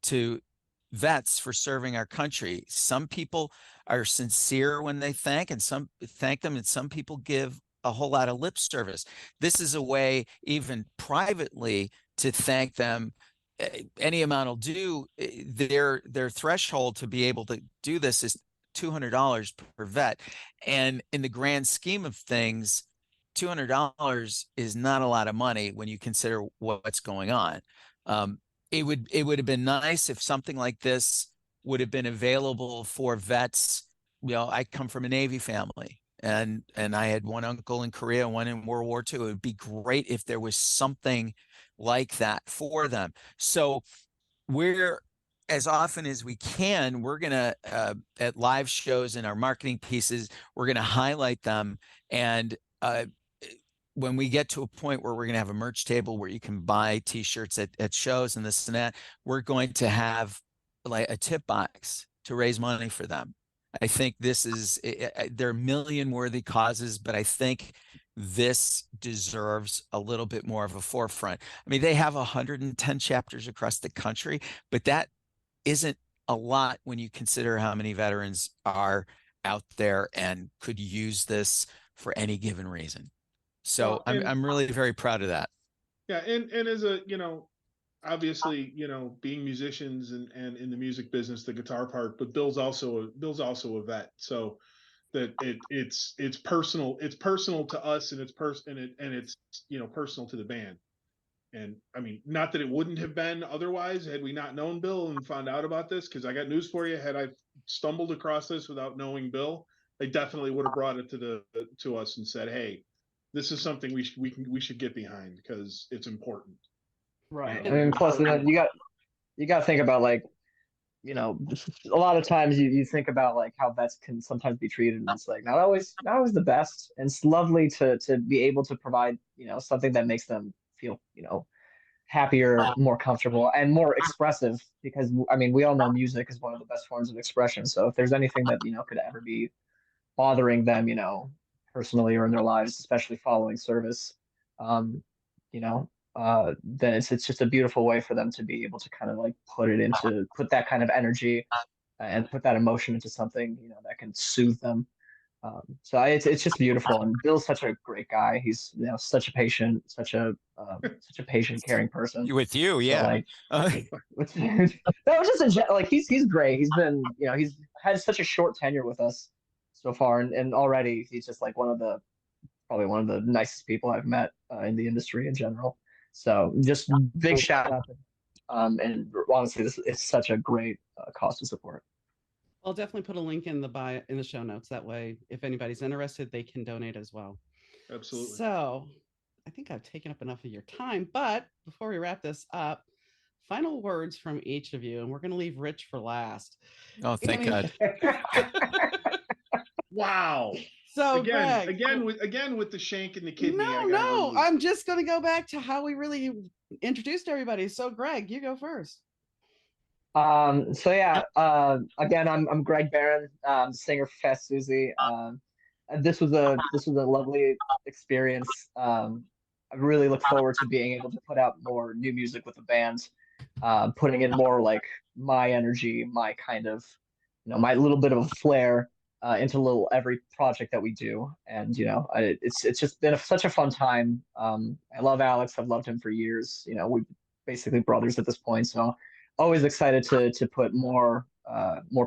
[SPEAKER 3] to vets for serving our country. Some people are sincere when they thank them, and some people give a whole lot of lip service. This is a way, even privately, to thank them. Any amount will do. Their threshold to be able to do this is $200 per vet, and in the grand scheme of things, $200 is not a lot of money when you consider what's going on. It would have been nice if something like this would have been available for vets. I come from a Navy family, and I had one uncle in Korea, one in World War II. It would be great if there was something like that for them. So we're, as often as we can, we're gonna at live shows and our marketing pieces, we're gonna highlight them. And when we get to a point where we're going to have a merch table where you can buy t-shirts at shows and this and that, we're going to have like a tip box to raise money for them. I think this is, there are million worthy causes, but I think this deserves a little bit more of a forefront. I mean, they have 110 chapters across the country, but that isn't a lot when you consider how many veterans are out there and could use this for any given reason. So
[SPEAKER 2] Well,
[SPEAKER 3] I'm really very proud of that.
[SPEAKER 2] yeah, and as a, obviously, being musicians and in the music business, the guitar part, but Bill's also a vet. So that it's personal to us, and it's personal to the band. And I mean, not that it wouldn't have been otherwise had we not known Bill and found out about this, because I got news for you. Had I stumbled across this without knowing Bill, I definitely would have brought it to us and said, "Hey, this is something we should get behind because it's important."
[SPEAKER 4] Right. I mean, plus then you got to think about, like, a lot of times you think about like how vets can sometimes be treated, and it's like not always the best. And it's lovely to be able to provide, something that makes them feel, happier, more comfortable, and more expressive. Because I mean, we all know music is one of the best forms of expression. So if there's anything that could ever be bothering them, personally or in their lives, especially following service, um, you know, then it's just a beautiful way for them to be able to kind of like put that kind of energy and put that emotion into something, that can soothe them. It's just beautiful. And Bill's such a great guy. He's, such a patient, such a patient, caring person.
[SPEAKER 3] With you,
[SPEAKER 4] So
[SPEAKER 3] yeah.
[SPEAKER 4] like, that was just like he's great. He's been, he's had such a short tenure with us so far, and already he's just like probably one of the nicest people I've met in the industry in general. So just big shout out. And honestly, this it's such a great cause to support.
[SPEAKER 1] I'll definitely put a link in the show notes. That way, if anybody's interested, they can donate as well.
[SPEAKER 2] Absolutely.
[SPEAKER 1] So I think I've taken up enough of your time, but before we wrap this up, final words from each of you, and we're going to leave Rich for last.
[SPEAKER 3] Oh, thank God.
[SPEAKER 2] Wow.
[SPEAKER 1] So
[SPEAKER 2] again,
[SPEAKER 1] Greg,
[SPEAKER 2] again with the shank and the kidney.
[SPEAKER 1] No, I'm just going to go back to how we really introduced everybody. So Greg, you go first.
[SPEAKER 4] So yeah, again, I'm Greg Barron, singer for Fast Suzi. And this was a lovely experience. I really look forward to being able to put out more new music with the band, putting in more like my energy, my kind of, my little bit of a flair into every project that we do. And it's just been such a fun time. I love Alex. I've loved him for years. We're basically brothers at this point. So always excited to put more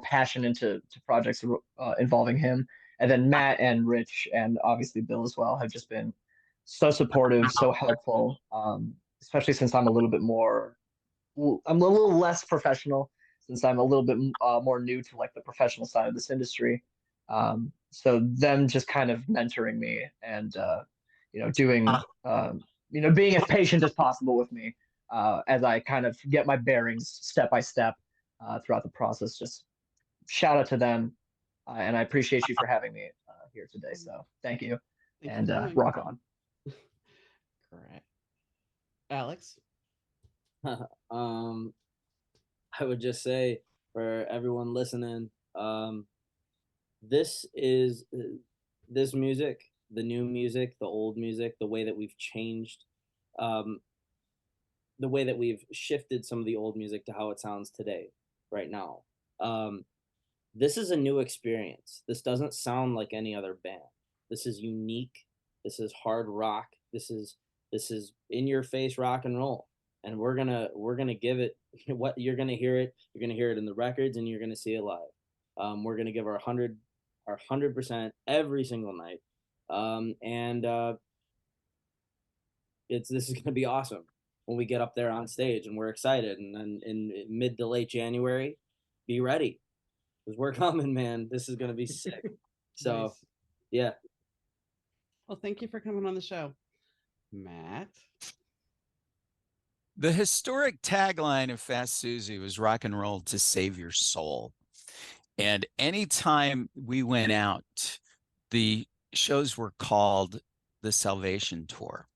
[SPEAKER 4] passion into projects involving him. And then Matt and Rich and obviously Bill as well have just been so supportive, so helpful. Especially since I'm a little less professional, since I'm a little bit more new to like the professional side of this industry. So them just kind of mentoring me and doing being as patient as possible with me as I kind of get my bearings step by step throughout the process. Just shout out to them, and I appreciate you for having me here today. So thank you, and rock on.
[SPEAKER 1] Correct. Alex?
[SPEAKER 5] I would just say for everyone listening, this is this music, the new music, the old music, the way that we've changed, the way that we've shifted some of the old music to how it sounds today, right now. This is a new experience. This doesn't sound like any other band. This is unique. This is hard rock. This is in your face rock and roll. And we're gonna give it what you're gonna hear it. You're gonna hear it in the records, and you're gonna see it live. We're gonna give our 100% every single night, and this is gonna be awesome when we get up there on stage, and we're excited. And then in mid to late January, be ready because we're coming, man. This is gonna be sick. So,
[SPEAKER 1] Nice.
[SPEAKER 5] Yeah.
[SPEAKER 1] Well, thank you for coming on the show, Matt.
[SPEAKER 3] The historic tagline of Fast Suzi was rock and roll to save your soul. And anytime we went out, the shows were called the Salvation Tour.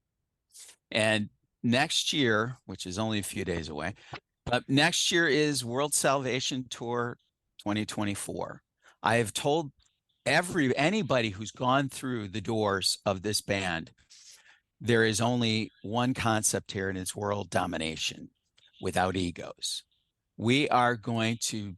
[SPEAKER 3] And next year, which is only a few days away, but next year is World Salvation Tour 2024. I have told anybody who's gone through the doors of this band, there is only one concept here, and it's world domination without egos. We are going to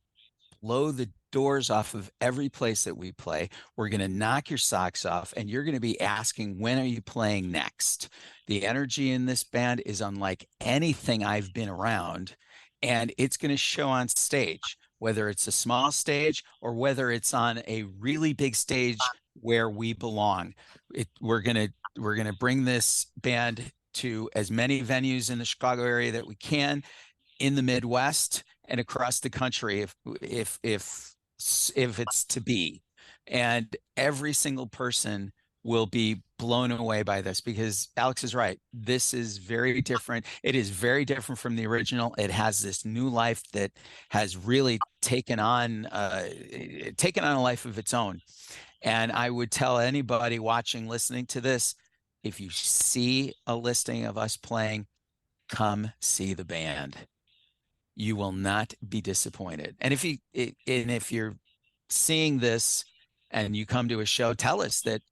[SPEAKER 3] blow the doors off of every place that we play. We're going to knock your socks off, and you're going to be asking, when are you playing next? The energy in this band is unlike anything I've been around, and it's going to show on stage, whether it's a small stage or whether it's on a really big stage where we belong. We're going to bring this band to as many venues in the Chicago area that we can, in the Midwest and across the country, if it's to be. And every single person will be blown away by this, because Alex is right. This is very different. It is very different from the original. It has this new life that has really taken on a life of its own. And I would tell anybody watching, listening to this, if you see a listing of us playing, come see the band. You will not be disappointed. And if you're seeing this and you come to a show, tell us that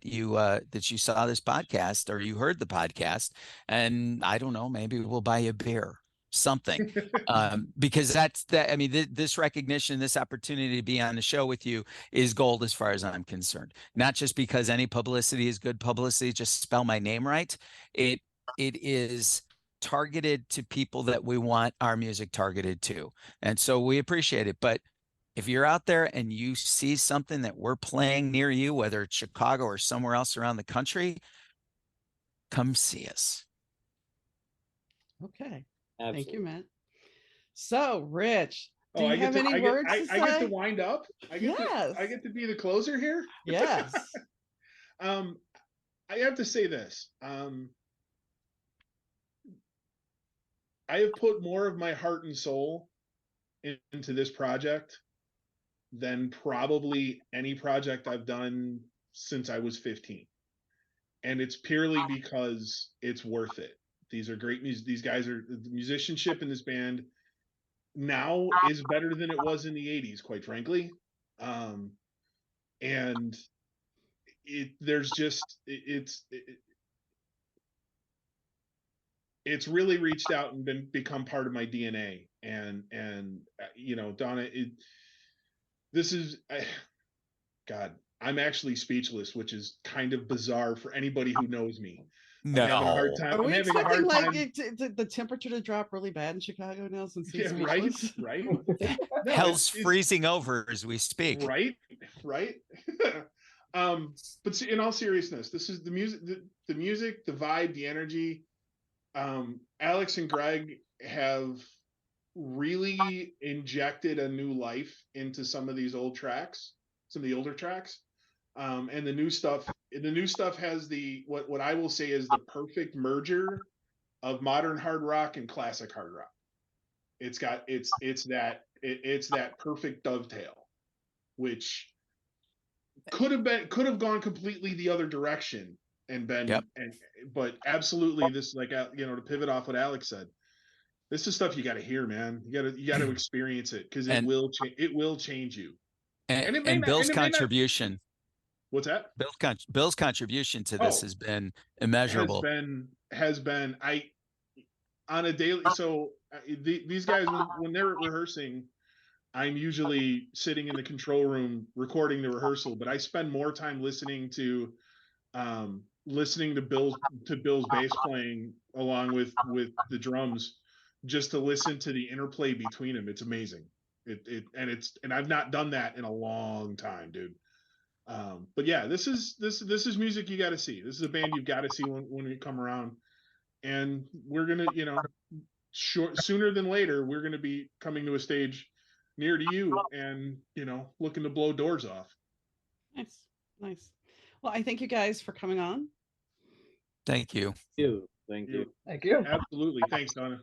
[SPEAKER 3] you saw this podcast or you heard the podcast, and I don't know, maybe we'll buy you a beer, something. Because I mean, this recognition, this opportunity to be on the show with you is gold as far as I'm concerned. Not just because any publicity is good publicity, just spell my name right. It is targeted to people that we want our music targeted to. And so we appreciate it. But if you're out there and you see something that we're playing near you, whether it's Chicago or somewhere else around the country, come see us.
[SPEAKER 1] Okay.
[SPEAKER 5] Absolutely.
[SPEAKER 1] Thank you, Matt. So, Rich, do
[SPEAKER 2] Oh,
[SPEAKER 1] you have any words to say?
[SPEAKER 2] I get to wind up.
[SPEAKER 1] Yes.
[SPEAKER 2] I get to be the closer here.
[SPEAKER 1] Yes.
[SPEAKER 2] I have to say this. I have put more of my heart and soul into this project than probably any project I've done since I was 15. And it's purely because it's worth it. These are great music. These guys are, the musicianship in this band now is better than it was in the 80s, quite frankly. And there's just, it's really reached out and become part of my DNA. And you know, Donna, this is, God, I'm actually speechless, which is kind of bizarre for anybody who knows me.
[SPEAKER 3] No.
[SPEAKER 2] I'm having a hard time.
[SPEAKER 1] Are we
[SPEAKER 2] I'm having a
[SPEAKER 1] expecting
[SPEAKER 2] hard
[SPEAKER 1] like
[SPEAKER 2] time.
[SPEAKER 1] the temperature to drop really bad in Chicago now since he's
[SPEAKER 2] Yeah, right,
[SPEAKER 1] speechless?
[SPEAKER 2] right. No,
[SPEAKER 3] Hell's freezing over as we speak.
[SPEAKER 2] Right, right. But in all seriousness, this is the music, the music, the vibe, the energy. Alex and Greg have really injected a new life into some of these old tracks, some of the older tracks. And the new stuff has what I will say is the perfect merger of modern hard rock and classic hard rock. It's that perfect dovetail, which could have gone completely the other direction and been,
[SPEAKER 3] Yep.
[SPEAKER 2] But absolutely, this, like, you know, to pivot off what Alex said, this is stuff you got to hear, man. You got to experience it, because it will change you.
[SPEAKER 3] And,
[SPEAKER 2] it may
[SPEAKER 3] and
[SPEAKER 2] not,
[SPEAKER 3] Bill's
[SPEAKER 2] and it may not,
[SPEAKER 3] contribution.
[SPEAKER 2] What's that?
[SPEAKER 3] Bill's contribution to this has been immeasurable.
[SPEAKER 2] Has been on a daily. So these guys, when they're rehearsing, I'm usually sitting in the control room recording the rehearsal, but I spend more time listening to Bill's bass playing along with the drums, just to listen to the interplay between them. It's amazing. And I've not done that in a long time, dude. But yeah, this is music you got to see. This is a band you've got to see when we come around, and we're gonna, you know, sooner than later, we're gonna be coming to a stage near to you, and, you know, looking to blow doors off.
[SPEAKER 1] Nice, nice. Well, I thank you guys for coming on.
[SPEAKER 3] Thank you.
[SPEAKER 5] Thank you.
[SPEAKER 4] Thank you.
[SPEAKER 2] Absolutely. Thanks, Donna.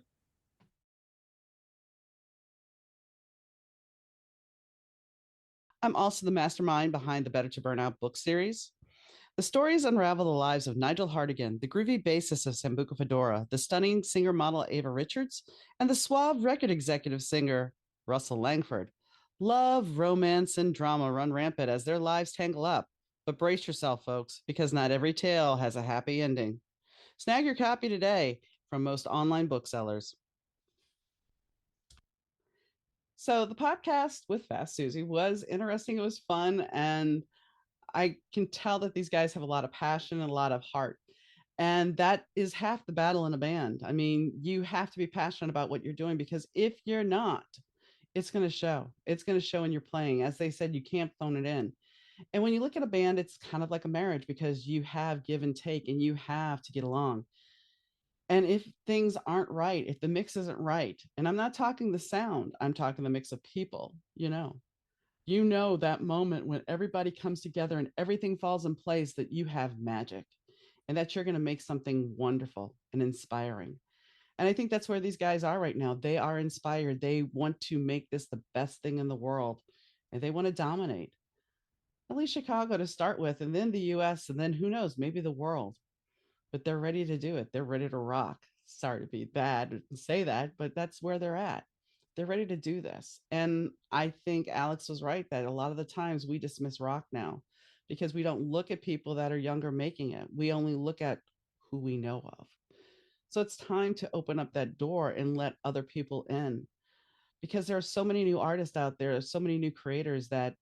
[SPEAKER 1] I'm also the mastermind behind the Better to Burn Out book series. The stories unravel the lives of Nigel Hartigan, the groovy bassist of Sambuca Fedora, the stunning singer model Ava Richards, and the suave record executive singer Russell Langford. Love, romance, and drama run rampant as their lives tangle up. But brace yourself, folks, because not every tale has a happy ending. Snag your copy today from most online booksellers. So the podcast with Fast Susie was interesting. It was fun, and I can tell that these guys have a lot of passion and a lot of heart. And that is half the battle in a band. I mean, you have to be passionate about what you're doing, because if you're not, it's going to show. It's going to show in your playing. As they said, you can't phone it in. And when you look at a band, it's kind of like a marriage, because you have give and take and you have to get along. And if things aren't right, if the mix isn't right, and I'm not talking the sound, I'm talking the mix of people, that moment when everybody comes together and everything falls in place, that you have magic and that you're going to make something wonderful and inspiring. And I think that's where these guys are right now. They are inspired. They want to make this the best thing in the world, and they want to dominate at least Chicago to start with, and then the US, and then who knows, maybe the world. But they're ready to do it. They're ready to rock. Sorry to be bad and say that, but that's where they're at. They're ready to do this. And I think Alex was right that a lot of the times we dismiss rock now because we don't look at people that are younger making it. We only look at who we know of. So it's time to open up that door and let other people in, because there are so many new artists out there, so many new creators, that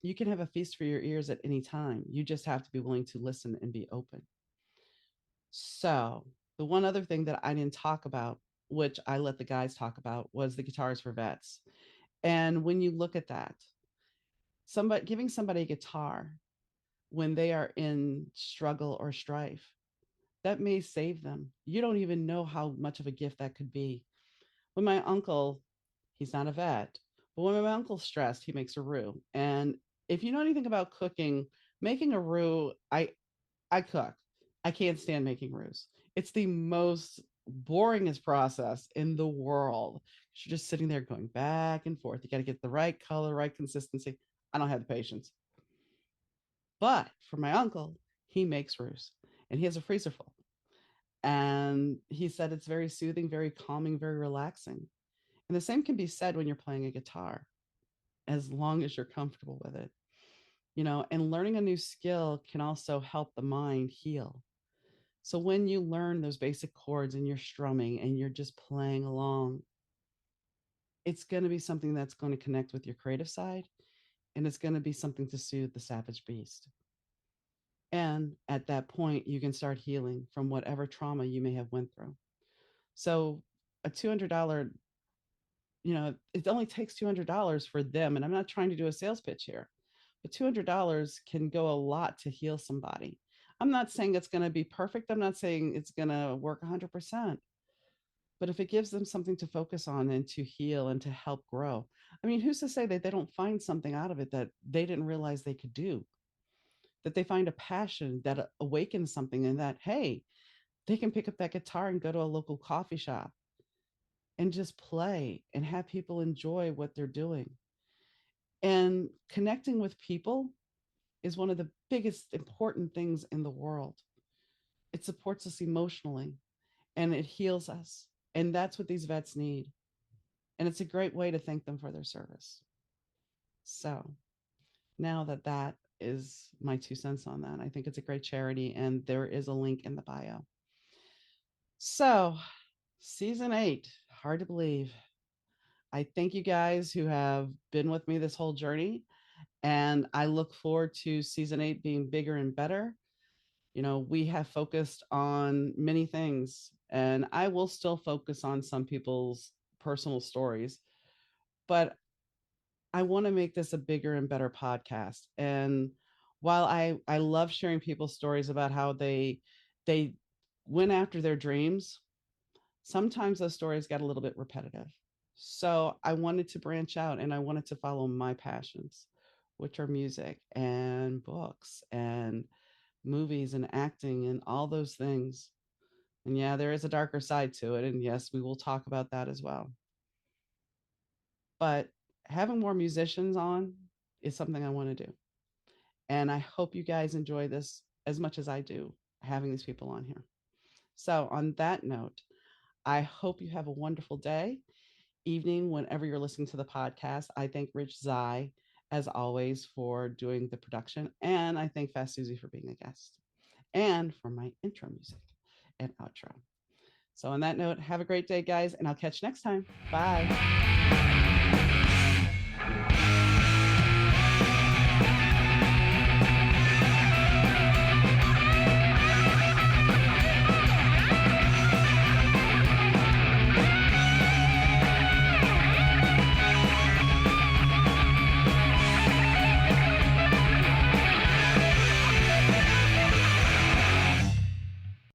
[SPEAKER 1] you can have a feast for your ears at any time. You just have to be willing to listen and be open. So, the one other thing that I didn't talk about, which I let the guys talk about, was the Guitars for Vets. And when you look at that, somebody giving somebody a guitar when they are in struggle or strife, that may save them. You don't even know how much of a gift that could be. When my uncle, he's not a vet, but when my uncle's stressed, he makes a roux. And if you know anything about cooking, making a roux, I cook. I can't stand making roux. It's the most boringest process in the world. You're just sitting there going back and forth. You got to get the right color, right consistency. I don't have the patience. But for my uncle, he makes roux, and he has a freezer full. And he said it's very soothing, very calming, very relaxing. And the same can be said when you're playing a guitar, as long as you're comfortable with it. And learning a new skill can also help the mind heal. So when you learn those basic chords and you're strumming and you're just playing along, it's going to be something that's going to connect with your creative side, and it's going to be something to soothe the savage beast. And at that point, you can start healing from whatever trauma you may have went through. So a $200, it only takes $200 for them. And I'm not trying to do a sales pitch here, but $200 can go a lot to heal somebody. I'm not saying it's going to be perfect. I'm not saying it's going to work 100%. But if it gives them something to focus on and to heal and to help grow, I mean, who's to say that they don't find something out of it that they didn't realize they could do? That they find a passion that awakens something, and that, hey, they can pick up that guitar and go to a local coffee shop and just play and have people enjoy what they're doing. And connecting with people is one of the biggest important things in the world. It supports us emotionally and it heals us. And that's what these vets need. And it's a great way to thank them for their service. So now that is my 2 cents on that, I think it's a great charity, and there is a link in the bio. So, season 8, hard to believe. I thank you guys who have been with me this whole journey, and I look forward to season 8 being bigger and better. We have focused on many things, and I will still focus on some people's personal stories, but I want to make this a bigger and better podcast. And while I love sharing people's stories about how they went after their dreams, sometimes those stories got a little bit repetitive. So I wanted to branch out and I wanted to follow my passions, which are music and books and movies and acting and all those things. And yeah, there is a darker side to it. And yes, we will talk about that as well. But having more musicians on is something I want to do. And I hope you guys enjoy this as much as I do, having these people on here. So, on that note, I hope you have a wonderful day, evening, whenever you're listening to the podcast. I thank Rich Zei, as always, for doing the production. And I thank Fast Susie for being a guest and for my intro music and outro. So, on that note, have a great day, guys, and I'll catch you next time. Bye.